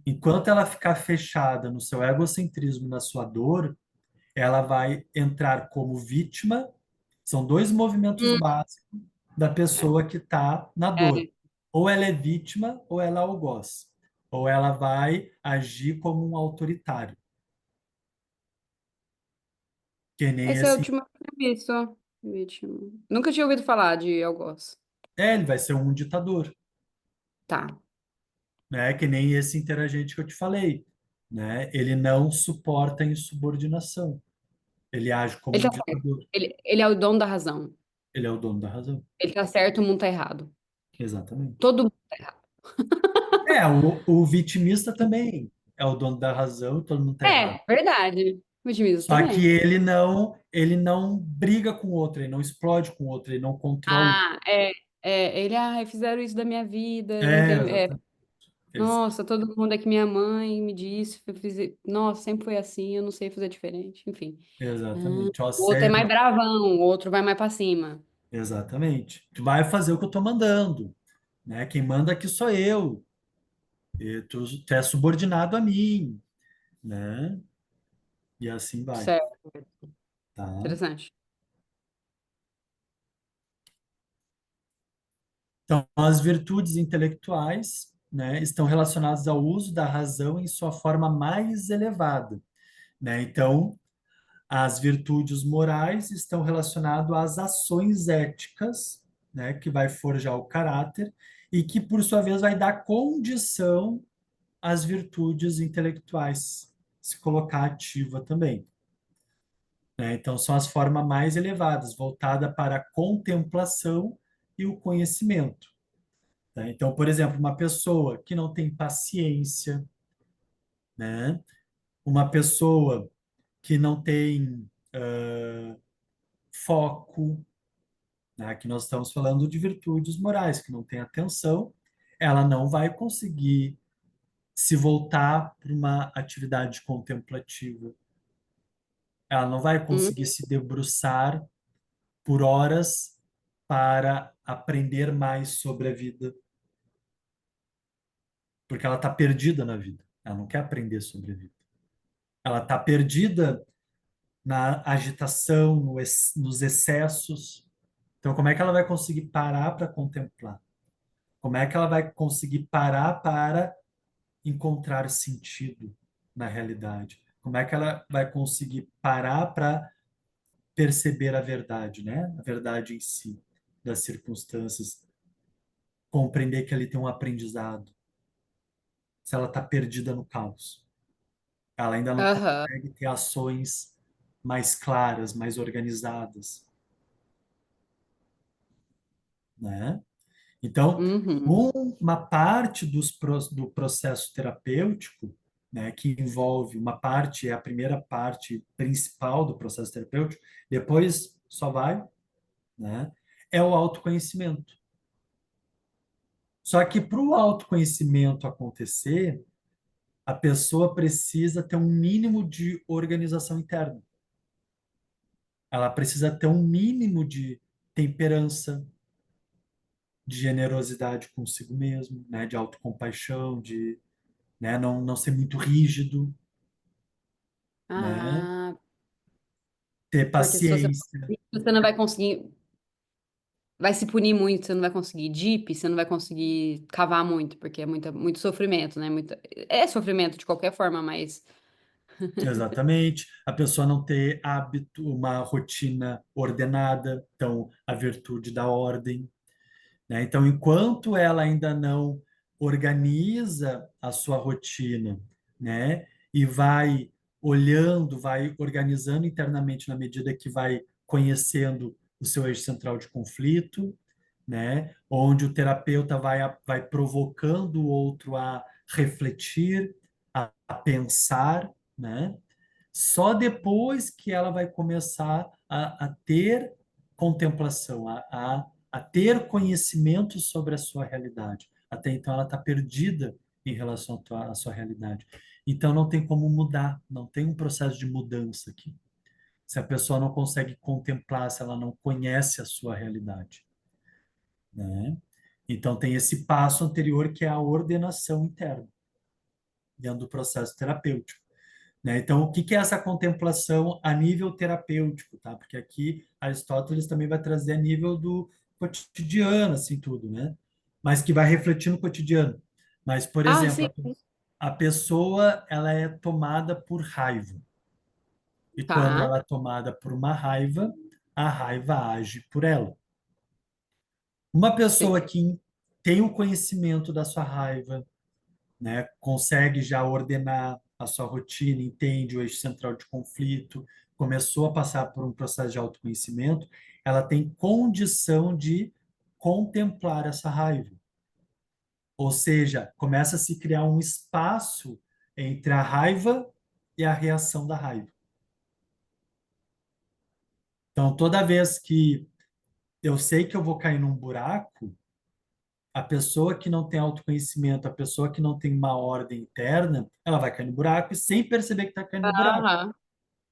Enquanto ela ficar fechada no seu egocentrismo, na sua dor, ela vai entrar como vítima. São dois movimentos Hum, básicos da pessoa que está na dor. é. Ou ela é vítima, ou ela é algoz. Ou ela vai agir como um autoritário. Que nem Esse é o esse. último que eu vi, só. Vítima. Nunca tinha ouvido falar de algoz. Ele vai ser um ditador. Tá. Né? Que nem esse interagente que eu te falei. Né? Ele não suporta a insubordinação. Ele age como Ele um tá certo. ditador. Ele é o dono da razão. Ele é o dono da razão. Ele tá certo, o mundo tá errado. Exatamente. Todo mundo tá errado. O vitimista também é o dono da razão e todo mundo está errado. É, verdade. O otimismo Só que também. ele não briga com o outro, ele não explode com o outro, ele não controla. Ah, ele, fizeram isso da minha vida, eu não É, tenho, exatamente. Eles- nossa, todo mundo é que minha mãe me disse, nossa, sempre foi assim, eu não sei fazer diferente, enfim. Exatamente. Ó, O outro é mais não, bravão, o outro vai mais pra cima. exatamente. Tu vai fazer o que eu tô mandando, né? Quem manda aqui sou eu. E tu é subordinado a mim, né? E assim vai, Certo, tá? interessante. Então, as virtudes intelectuais, né, estão relacionadas ao uso da razão em sua forma mais elevada, né? Então, as virtudes morais estão relacionadas às ações éticas, né, que vai forjar o caráter e que, por sua vez, vai dar condição às virtudes intelectuais se colocar ativa também. Né? Então, são as formas mais elevadas, voltada para a contemplação e o conhecimento. Tá? Então, por exemplo, uma pessoa que não tem paciência, né? Uma pessoa que não tem foco, né? Aqui nós estamos falando de virtudes morais, que não tem atenção, ela não vai conseguir se voltar para uma atividade contemplativa. Ela não vai Hum, conseguir se debruçar por horas para aprender mais sobre a vida, porque ela está perdida na vida. Ela não quer aprender sobre a vida. Ela está perdida na agitação, nos excessos. Então, como é que ela vai conseguir parar para contemplar? Como é que ela vai conseguir parar para encontrar sentido na realidade? Como é que ela vai conseguir parar para perceber a verdade, né? A verdade em si, das circunstâncias, compreender que ali tem um aprendizado. Se ela está perdida no caos, ela ainda não aham, consegue ter ações mais claras, mais organizadas, né? Então, uhum, uma parte do processo terapêutico, né, que envolve uma parte, é a primeira parte principal do processo terapêutico, depois só vai, né, é o autoconhecimento. Só que para o autoconhecimento acontecer, a pessoa precisa ter um mínimo de organização interna. Ela precisa ter um mínimo de temperança, de generosidade consigo mesmo, né? De autocompaixão, de, né? Não ser muito rígido, né? Ah, Ter porque se você, paciência. você não vai conseguir, vai se punir muito, você não vai conseguir deep, você não vai conseguir cavar muito, porque é muito sofrimento, né? É sofrimento de qualquer forma, mas. Exatamente. A pessoa não ter hábito, uma rotina ordenada, então a virtude da ordem, né? Então, enquanto ela ainda não organiza a sua rotina, né, e vai olhando, vai organizando internamente na medida que vai conhecendo o seu eixo central de conflito, né, onde o terapeuta vai provocando o outro a refletir, a pensar, né, só depois que ela vai começar a ter contemplação, a ter conhecimento sobre a sua realidade. Até então ela está perdida em relação à sua realidade. Então não tem como mudar, não tem um processo de mudança aqui. Se a pessoa não consegue contemplar, se ela não conhece a sua realidade, né? Então tem esse passo anterior que é a ordenação interna, dentro do processo terapêutico. Né? Então, o que que é essa contemplação a nível terapêutico, tá? Porque aqui Aristóteles também vai trazer a nível do cotidiano, assim, tudo, né? Mas que vai refletir no cotidiano. Mas, por Ah, exemplo, sim. a pessoa, ela é tomada por raiva. E quando Tá. ela é tomada por uma raiva, a raiva age por ela. Uma Sim. pessoa que tem o conhecimento da sua raiva, né? Consegue já ordenar a sua rotina, entende o eixo central de conflito, começou a passar por um processo de autoconhecimento, ela tem condição de contemplar essa raiva. Ou seja, começa a se criar um espaço entre a raiva e a reação da raiva. Então, toda vez que eu sei que eu vou cair num buraco, a pessoa que não tem autoconhecimento, a pessoa que não tem uma ordem interna, ela vai cair no buraco e sem perceber que está caindo no buraco. Aham,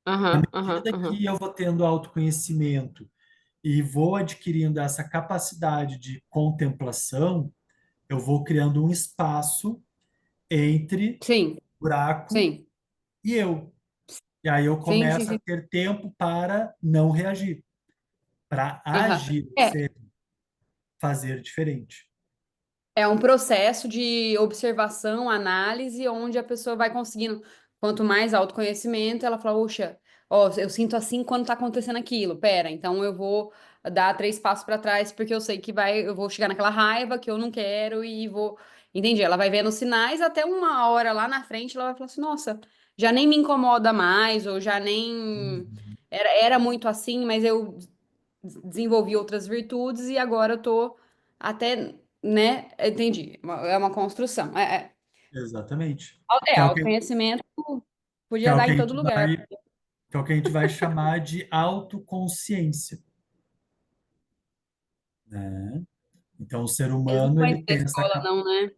aham, À aham, medida aham. que eu vou tendo autoconhecimento e vou adquirindo essa capacidade de contemplação, eu vou criando um espaço entre Sim, o buraco sim. e eu. E aí eu Sim, sim, começo a sim. ter tempo para não reagir, para Aham. agir, ou É, seja, fazer diferente. é um processo de observação, análise, onde a pessoa vai conseguindo, quanto mais autoconhecimento, ela fala, oxa, ó, eu sinto assim quando tá acontecendo aquilo. Pera, então eu vou dar 3 passos para trás, porque eu sei que eu vou chegar naquela raiva que eu não quero e vou. Entendi. Ela vai vendo sinais até uma hora lá na frente, ela vai falar assim, nossa, já nem me incomoda mais, ou já nem. Uhum. Era muito assim, mas eu desenvolvi outras virtudes e agora eu tô até, né? Entendi. É uma construção. Exatamente. É, Que é o que, autoconhecimento que é podia o dar que em a todo gente lugar. vai, que é o que a gente vai chamar de autoconsciência, né? Então, o ser Eles não humano, põem ele isso na tem essa... escola, não, né?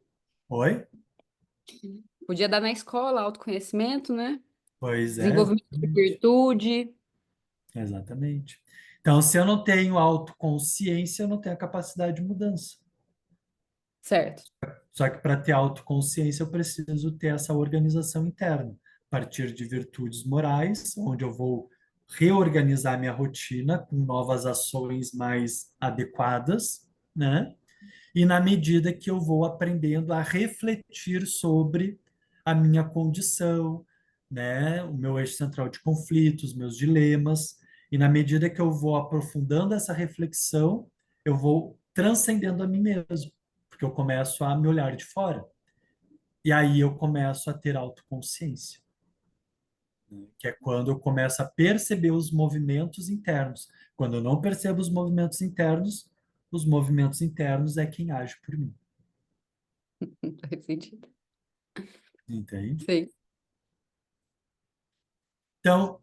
Oi? Podia dar na escola, autoconhecimento, né? Pois é, Desenvolvimento de exatamente. virtude. Exatamente. Então, se eu não tenho autoconsciência, eu não tenho a capacidade de mudança. Certo. Só que para ter autoconsciência, eu preciso ter essa organização interna, a partir de virtudes morais, onde eu vou reorganizar minha rotina com novas ações mais adequadas, né? E na medida que eu vou aprendendo a refletir sobre a minha condição, né, o meu eixo central de conflitos, meus dilemas, e na medida que eu vou aprofundando essa reflexão, eu vou transcendendo a mim mesmo, porque eu começo a me olhar de fora. E aí eu começo a ter autoconsciência, que é quando eu começo a perceber os movimentos internos. Quando eu não percebo os movimentos internos é quem age por mim. Faz sentido. Entende? Sim. Então,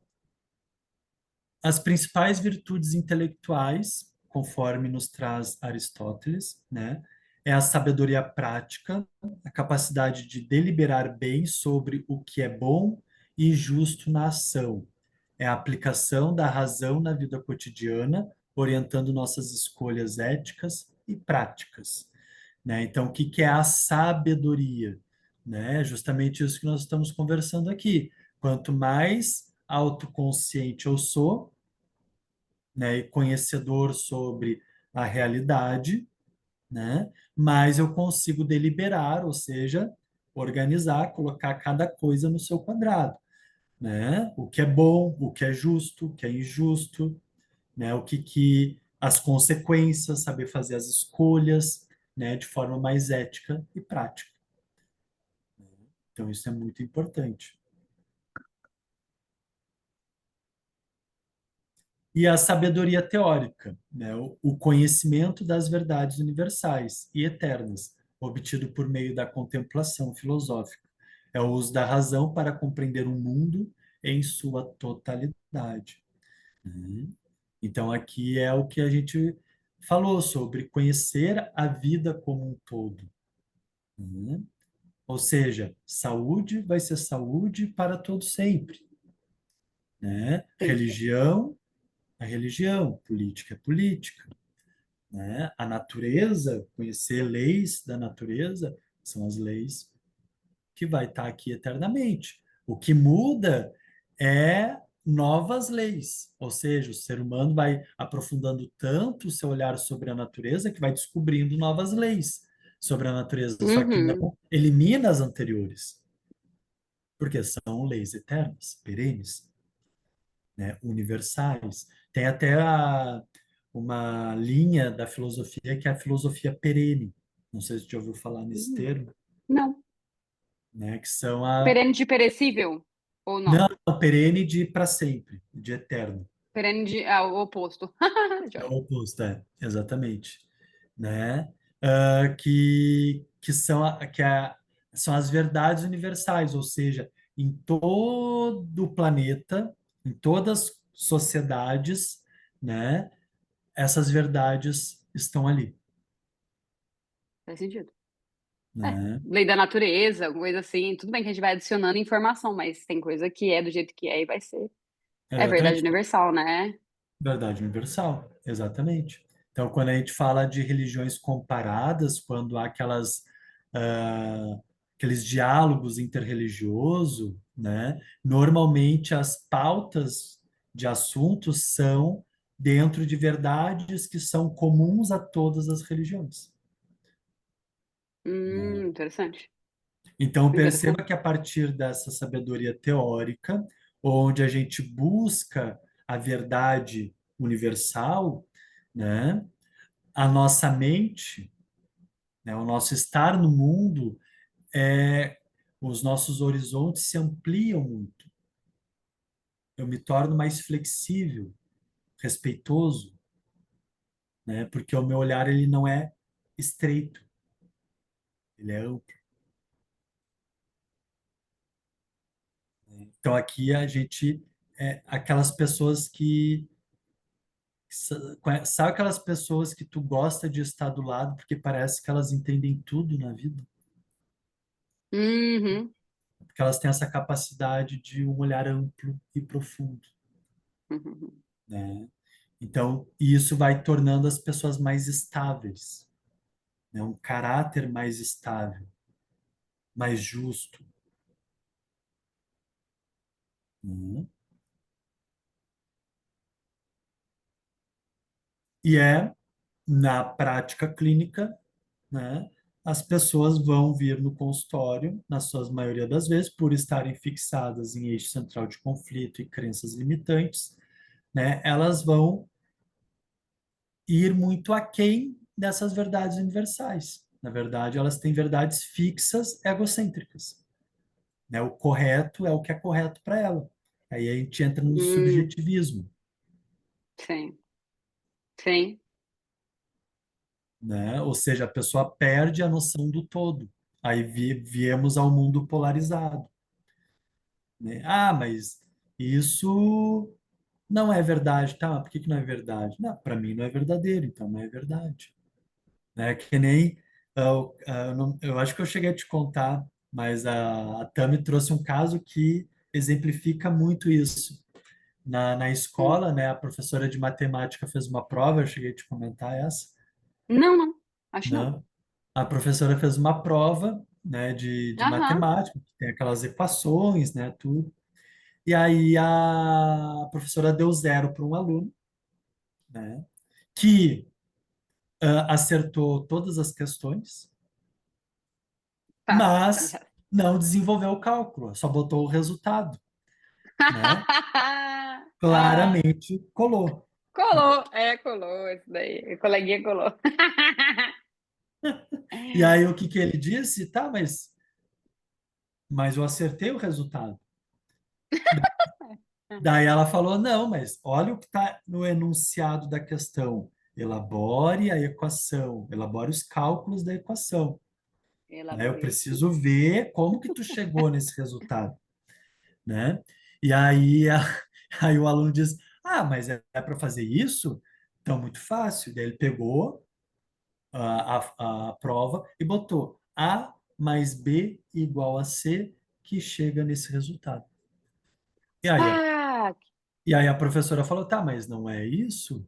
as principais virtudes intelectuais, conforme nos traz Aristóteles, né, é a sabedoria prática, a capacidade de deliberar bem sobre o que é bom e justo na ação. É a aplicação da razão na vida cotidiana, orientando nossas escolhas éticas e práticas, né? Então, o que que é a sabedoria, né? Justamente isso que nós estamos conversando aqui. Quanto mais autoconsciente eu sou, né, e conhecedor sobre a realidade, né, mais eu consigo deliberar, ou seja, organizar, colocar cada coisa no seu quadrado, né? O que é bom, o que é justo, o que é injusto, né? O que que as consequências, saber fazer as escolhas, né, de forma mais ética e prática. Então isso é muito importante. E a sabedoria teórica, né? O conhecimento das verdades universais e eternas, obtido por meio da contemplação filosófica. É o uso da razão para compreender o mundo em sua totalidade. Uhum. Então, aqui é o que a gente falou sobre conhecer a vida como um todo. Uhum. Ou seja, saúde vai ser saúde para todo sempre, né? Sim. Religião é religião, política é política, né? A natureza, conhecer leis da natureza, são as leis que vai estar aqui eternamente. O que muda é novas leis, ou seja, o ser humano vai aprofundando tanto o seu olhar sobre a natureza que vai descobrindo novas leis sobre a natureza, só que Uhum. não elimina as anteriores, porque são leis eternas, perenes, né, universais. Tem até uma linha da filosofia que é a filosofia perene. Não sei se você já ouviu falar nesse Uhum. termo, Não. né, que são a Perene de perecível? Ou não, não? perene de para sempre, de eterno. Perene de. Ah, o oposto. É Joia. o oposto, exatamente, né? Que são são as verdades universais, ou seja, em todo o planeta, em todas as sociedades, né? Essas verdades estão ali, Faz sentido. É, né? lei da natureza, coisa assim. Tudo bem que a gente vai adicionando informação, mas tem coisa que é do jeito que é e vai ser. É verdade Exatamente, universal, né? verdade universal, exatamente. Então, quando a gente fala de religiões comparadas, quando há aqueles diálogos interreligiosos, né, normalmente as pautas de assuntos são dentro de verdades que são comuns a todas as religiões, né? Interessante. Então, perceba Interessante. que a partir dessa sabedoria teórica, onde a gente busca a verdade universal, né, a nossa mente, né, o nosso estar no mundo, os nossos horizontes se ampliam muito. Eu me torno mais flexível, respeitoso, né, porque o meu olhar ele não é estreito, ele é amplo. Então, aqui a gente aquelas pessoas que sabe aquelas pessoas que tu gosta de estar do lado porque parece que elas entendem tudo na vida? Uhum. Porque elas têm essa capacidade de um olhar amplo e profundo, Uhum. né? Então, isso vai tornando as pessoas mais estáveis, né? Um caráter mais estável, mais justo, né? E na prática clínica, né? As pessoas vão vir no consultório, na sua maioria das vezes, por estarem fixadas em eixo central de conflito e crenças limitantes, né? Elas vão ir muito aquém dessas verdades universais. Na verdade, elas têm verdades fixas, egocêntricas, né? O correto é o que é correto para ela. Aí a gente entra no Hum, subjetivismo, sim. Sim. né? Ou seja, a pessoa perde a noção do todo. Aí viemos ao mundo polarizado, né? Ah, mas isso não é verdade, tá? Mas por que que não é verdade? Não, para mim não é verdadeiro, então não é verdade. Né? Que nem Eu acho que eu cheguei a te contar, mas a Tami trouxe um caso que exemplifica muito isso. Na Hum. escola, né, a professora de matemática fez uma prova, eu cheguei a te comentar essa, Não, não. Acho não. né? A professora fez uma prova, né, de Aham. matemática, que tem aquelas equações, né, tudo. E aí a professora deu 0 para um aluno, né, que acertou todas as questões, Tá. mas não desenvolveu o cálculo, só botou o resultado, né? Ah, Claramente colou. colou. É, colou isso daí. O coleguinha colou. E aí o que que ele disse? Tá, mas eu acertei o resultado. Daí ela falou, não, mas olha o que está no enunciado da questão. Elabore a equação, elabore os cálculos da equação. Né? Eu Elaborei aqui. preciso ver como que tu chegou nesse resultado, né? E aí, aí o aluno diz, ah, mas é para fazer isso? Então, muito fácil. Daí ele pegou a prova e botou A mais B igual a C, que chega nesse resultado. E aí, Ah, e aí a professora falou, tá, mas não é isso?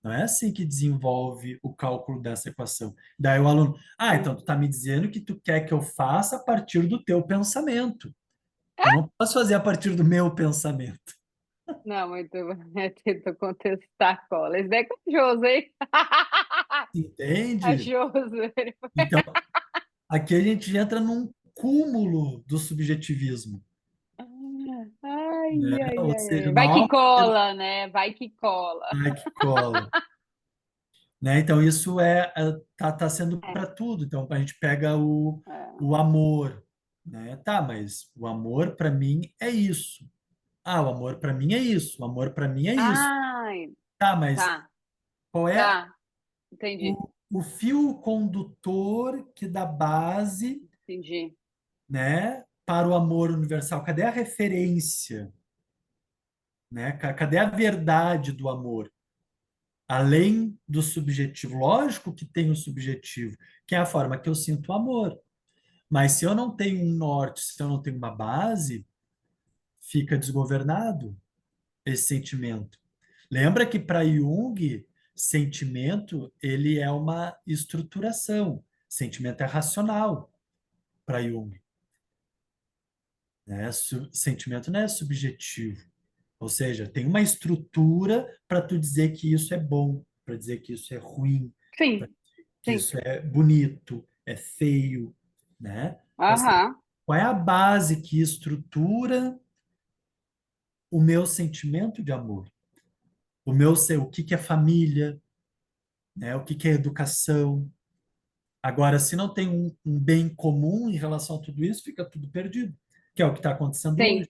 Não é assim que desenvolve o cálculo dessa equação. Daí o aluno, ah, então tu está me dizendo que tu quer que eu faça a partir do teu pensamento. Eu não posso fazer a partir do meu pensamento. não, muito tentou contestar a cola. Isso daí é corajoso, hein? Entende? Corajoso. Então, aqui a gente entra num cúmulo do subjetivismo, né? Ai, ai, Ou ai, seja, ai. uma Vai que alma cola, né? Vai que cola. que cola. Né? Então, isso tá sendo É, para tudo. Então, a gente pega é. o amor, né? Tá, mas o amor para mim é isso. Ah, o amor para mim é isso. O amor para mim é isso. Ai, Tá, mas tá, qual é tá. Entendi, o fio condutor que dá base, entendi. né, para o amor universal? Cadê a referência, né? Cadê a verdade do amor? Além do subjetivo. Lógico que tem o subjetivo, que é a forma que eu sinto o amor. Mas se eu não tenho um norte, se eu não tenho uma base, fica desgovernado esse sentimento. Lembra que para Jung, sentimento ele é uma estruturação. Sentimento é racional para Jung, né? Sentimento não é subjetivo. Ou seja, tem uma estrutura para tu dizer que isso é bom, para dizer que isso é ruim, para Sim, que sim. isso é bonito, é feio, né? Ou seja, Aham. qual é a base que estrutura o meu sentimento de amor? O que que é família, né? O que que é educação? Agora, se não tem um bem comum em relação a tudo isso, fica tudo perdido, que é o que está acontecendo Sim. hoje,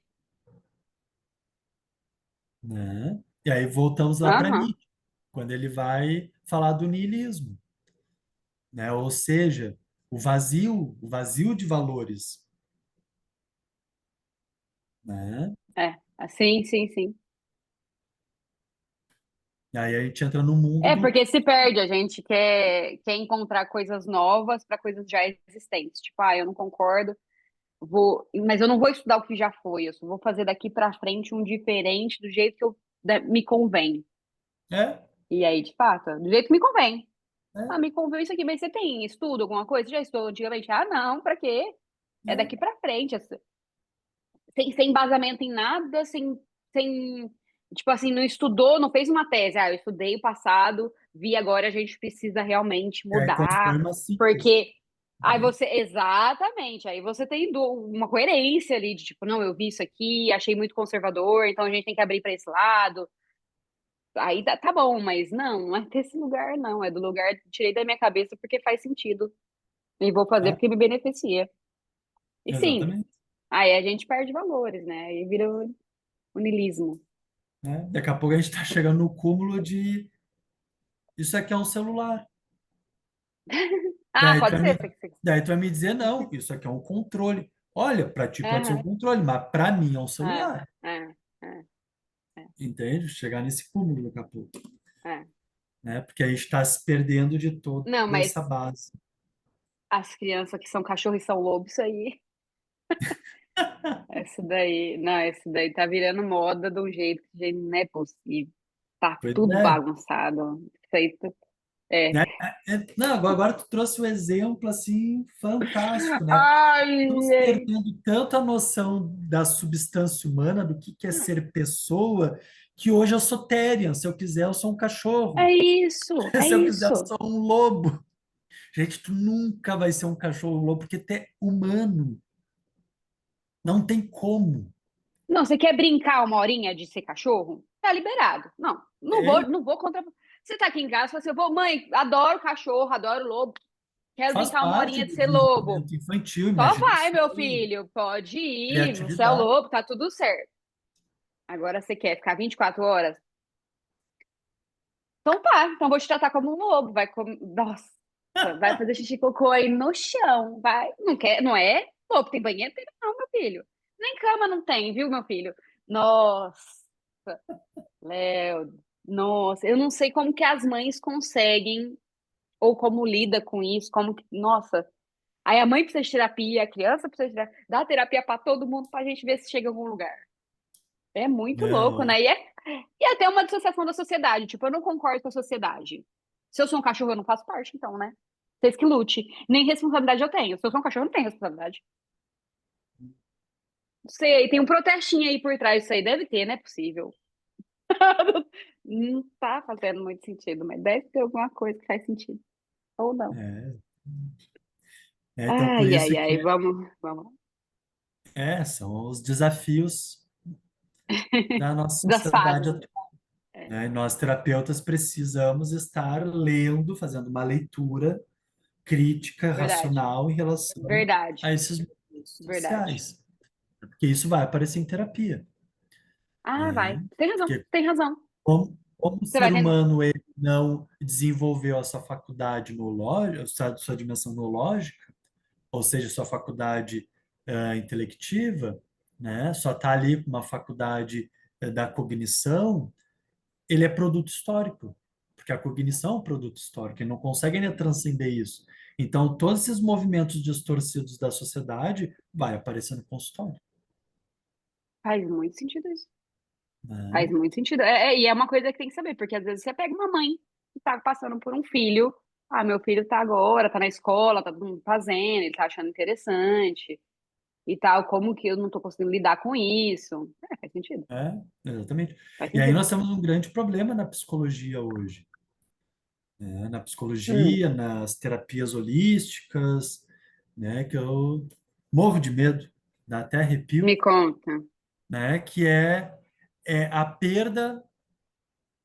né? E aí voltamos lá para Aham. Nietzsche, quando ele vai falar do niilismo, né? Ou seja, o vazio de valores, né? É. Sim, sim, sim. E aí a gente entra no mundo É, do porque se perde, a gente quer encontrar coisas novas para coisas já existentes. Tipo, ah, eu não concordo, mas eu não vou estudar o que já foi, eu só vou fazer daqui para frente um diferente do jeito que me convém. é, E aí, de fato, do jeito que me convém. Ah, é, me convém isso aqui, mas você tem estudo, alguma coisa? Você já estudou antigamente? Ah, não, pra quê? É é. daqui pra frente, sem embasamento em nada, tipo assim, não estudou, não fez uma tese. Ah, eu estudei o passado, vi agora, a gente precisa realmente E aí constrói mudar, uma síntese, porque aí né? você, exatamente, aí você tem uma coerência ali de tipo, não, eu vi isso aqui, achei muito conservador, então a gente tem que abrir para esse lado. Aí tá bom, mas não é desse lugar, não. É do lugar, tirei da minha cabeça porque faz sentido. E vou fazer É, porque me beneficia. E sim, exatamente. aí a gente perde valores, né? Aí vira o niilismo. Né? Daqui a pouco a gente está chegando no cúmulo de isso aqui é um celular. Ah, Daí tu pode vai ser. me, daí tu vai me dizer, não, isso aqui é um controle. Olha, para ti pode ser um Aham, controle, mas para mim é um é, celular. é, é, é, Entende? Chegar nesse cúmulo daqui a pouco. é. Né? Porque a gente está se perdendo de toda Não, mas essa base. as crianças que são cachorro e são lobo, isso aí. Isso daí, não, isso daí tá virando moda de um jeito que gente, não é possível. Tá Pois tudo é, bagunçado. Isso aí, é. né? Não, agora tu trouxe um exemplo assim fantástico, né? Ai, Estamos gente. perdendo tanto a noção da substância humana, do que é ser pessoa, que hoje eu sou Therian. Se eu quiser, eu sou um É cachorro. isso, é Se eu quiser, eu isso. sou um lobo. Gente, tu nunca vai ser um cachorro ou um lobo, porque tu é humano. Não tem como. Não, você quer brincar uma horinha de ser cachorro? Tá liberado. Não, É, não vou contra. Você tá aqui em casa e fala assim, vou, mãe, adoro cachorro, adoro lobo, quero faz brincar uma parte horinha de do ser lobo. desenvolvimento infantil, Só vai, meu imaginação, filho, pode ir, você é o criatividade. lobo, tá tudo certo. Agora você quer ficar 24 horas? Então tá, então vou te tratar como um lobo, vai comer. Nossa, vai fazer xixi e cocô aí no chão, vai. Não quer, não é? Lobo, tem banheiro? Tem não, meu filho. Nem cama não tem, viu, meu filho? Nossa. Léo, nossa, eu não sei como que as mães conseguem, ou como lida com isso, como que, nossa. Aí a mãe precisa de terapia, a criança precisa de dar terapia para todo mundo pra gente ver se chega em algum lugar. É muito louco, Não, né? E até uma dissociação da sociedade. Tipo, eu não concordo com a sociedade. Se eu sou um cachorro, eu não faço parte, então, né? Vocês que lute. Nem responsabilidade eu tenho. Se eu sou um cachorro, eu não tenho responsabilidade. Sei, tem um protestinho aí por trás disso aí. Deve ter, não é possível. Não tá fazendo muito sentido, mas deve ter alguma coisa que faz sentido. Ou não. é, então por Ai, isso ai, que ai, vamos. são os desafios da nossa Das sociedade fases. atual, É, né? Nós terapeutas precisamos estar lendo, fazendo uma leitura crítica, verdade. racional em relação a Verdade. esses movimentos Verdade. sociais, porque isso vai aparecer em terapia, Ah, vai. né? Tem razão, Porque tem razão. como o Você vai ser entender. humano ele não desenvolveu a sua faculdade noológica, sua dimensão noológica, ou seja, sua faculdade intelectiva, né? Só está ali com uma faculdade da cognição, ele é produto histórico, porque a cognição é um produto histórico, ele não consegue ainda transcender isso. Então, todos esses movimentos distorcidos da sociedade vai aparecer no consultório, Faz muito sentido isso. Faz né? muito sentido. E é uma coisa que tem que saber, porque às vezes você pega uma mãe que tá passando por um filho. Ah, meu filho tá agora, tá na escola, tá todo mundo fazendo, ele tá achando interessante e tal. Como que eu não tô conseguindo lidar com isso? É, faz sentido. Exatamente. Faz E aí sentido. nós temos um grande problema na psicologia hoje, né? Na Hum, psicologia, nas terapias holísticas, né? Que eu morro de medo, dá até me arrepio, conta. né? Que é a perda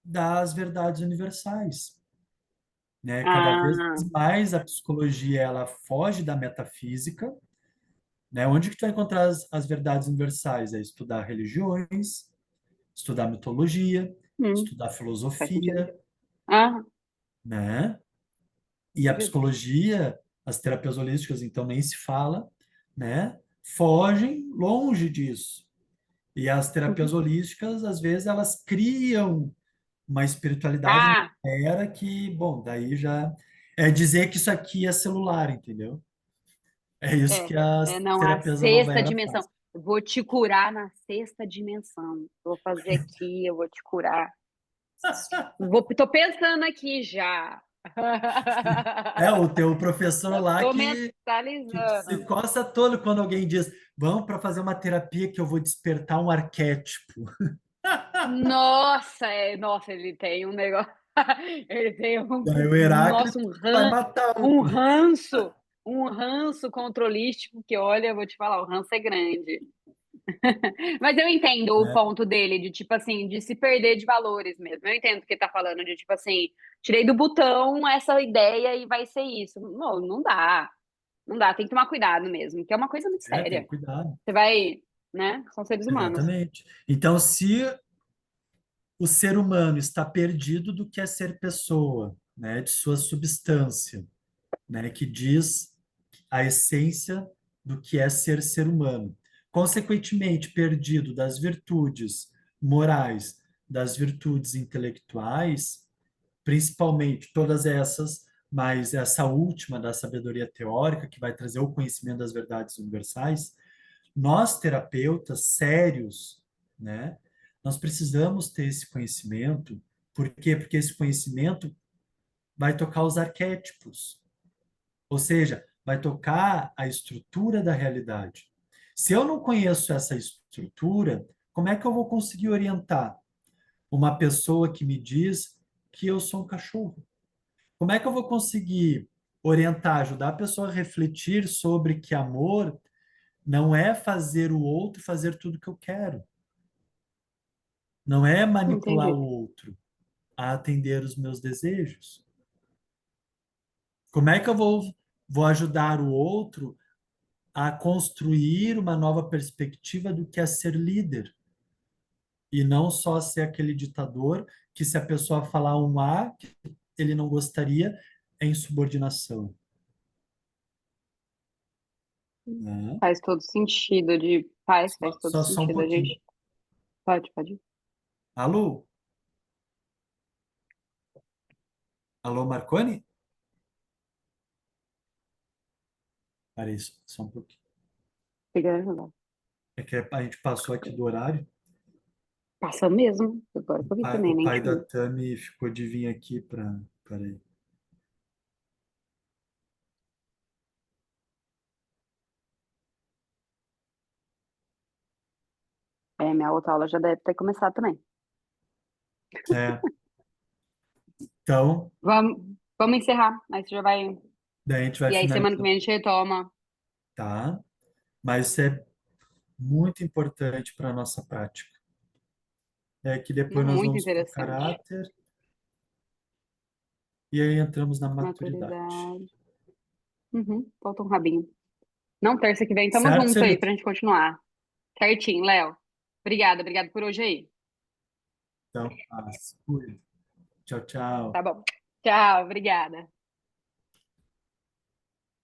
das verdades universais, né? Cada vez Ah, mais a psicologia ela foge da metafísica, né? Onde que tu vai encontrar as verdades universais? É estudar religiões, estudar mitologia, estudar faz sentido. filosofia, Ah, né? faz E a sentido. psicologia, as terapias holísticas, então nem se fala, né? Fogem longe disso. E as terapias Uhum. holísticas, às vezes, elas criam uma espiritualidade na Ah, era que, bom, daí já é dizer que isso aqui é celular, entendeu? É isso que as não, a terapias da nova sexta era dimensão. fazem. Eu vou te curar na sexta dimensão. Vou fazer aqui, eu vou te curar. Tô pensando aqui já. O teu professor Já lá tô que se mentalizando. coça todo quando alguém diz, vamos para fazer uma terapia que eu vou despertar um arquétipo. Nossa, nossa, ele tem um negócio. Ele tem Daí o nossa, Heráclito vai matar um. um ranço, um ranço controlístico que, olha, eu vou te falar, o ranço é grande. Mas eu entendo o Né? ponto dele, de tipo assim, de se perder de valores mesmo. Eu entendo o que ele tá falando, de tipo assim, tirei do botão essa ideia e vai ser isso. Não, não dá. Não dá, tem que tomar cuidado mesmo, que é uma coisa muito Tem séria. que cuidar. Você vai, né? São seres humanos. Exatamente. Então, se o ser humano está perdido do que é ser pessoa, né, de sua substância, né, que diz a essência do que é ser ser humano. Consequentemente, perdido das virtudes morais, das virtudes intelectuais, principalmente todas essas mas essa última da sabedoria teórica, que vai trazer o conhecimento das verdades universais, nós, terapeutas sérios, né, nós precisamos ter esse conhecimento. Por quê? Porque esse conhecimento vai tocar os arquétipos, ou seja, vai tocar a estrutura da realidade. Se eu não conheço essa estrutura, como é que eu vou conseguir orientar uma pessoa que me diz que eu sou um cachorro? Como é que eu vou conseguir orientar, ajudar a pessoa a refletir sobre que amor não é fazer o outro fazer tudo que eu quero? Não é manipular Entendi. o outro a atender os meus desejos? Como é que eu vou ajudar o outro a construir uma nova perspectiva do que é ser líder? E não só ser aquele ditador que, se a pessoa falar um A, que ele não gostaria, é insubordinação, né? Faz todo sentido de paz, faz todo Só um sentido. A pouquinho. gente pode. Alô? Alô, Marconi? Parei, só um pouquinho. Obrigada. É que a gente passou aqui do horário. Passa mesmo. Agora eu vi também, O nem pai te da vi. Tami ficou de vir aqui para. Peraí. É, minha outra aula já deve ter começado também. É, então, Vamos encerrar. Aí você já vai. daí a gente vai E aí, semana que finalizando, vem a gente retoma. tá? Mas isso é muito importante para a nossa prática. É que depois Não, nós muito vamos para o interessante. caráter e aí entramos na maturidade. Maturidade. Uhum, falta um rabinho. Não, terça que vem, tamo Certo, junto aí Celito? pra gente continuar. Certinho, Léo. Obrigada por hoje aí. Então, paz. Cuida. Tchau, tchau. Tá bom. Tchau, obrigada.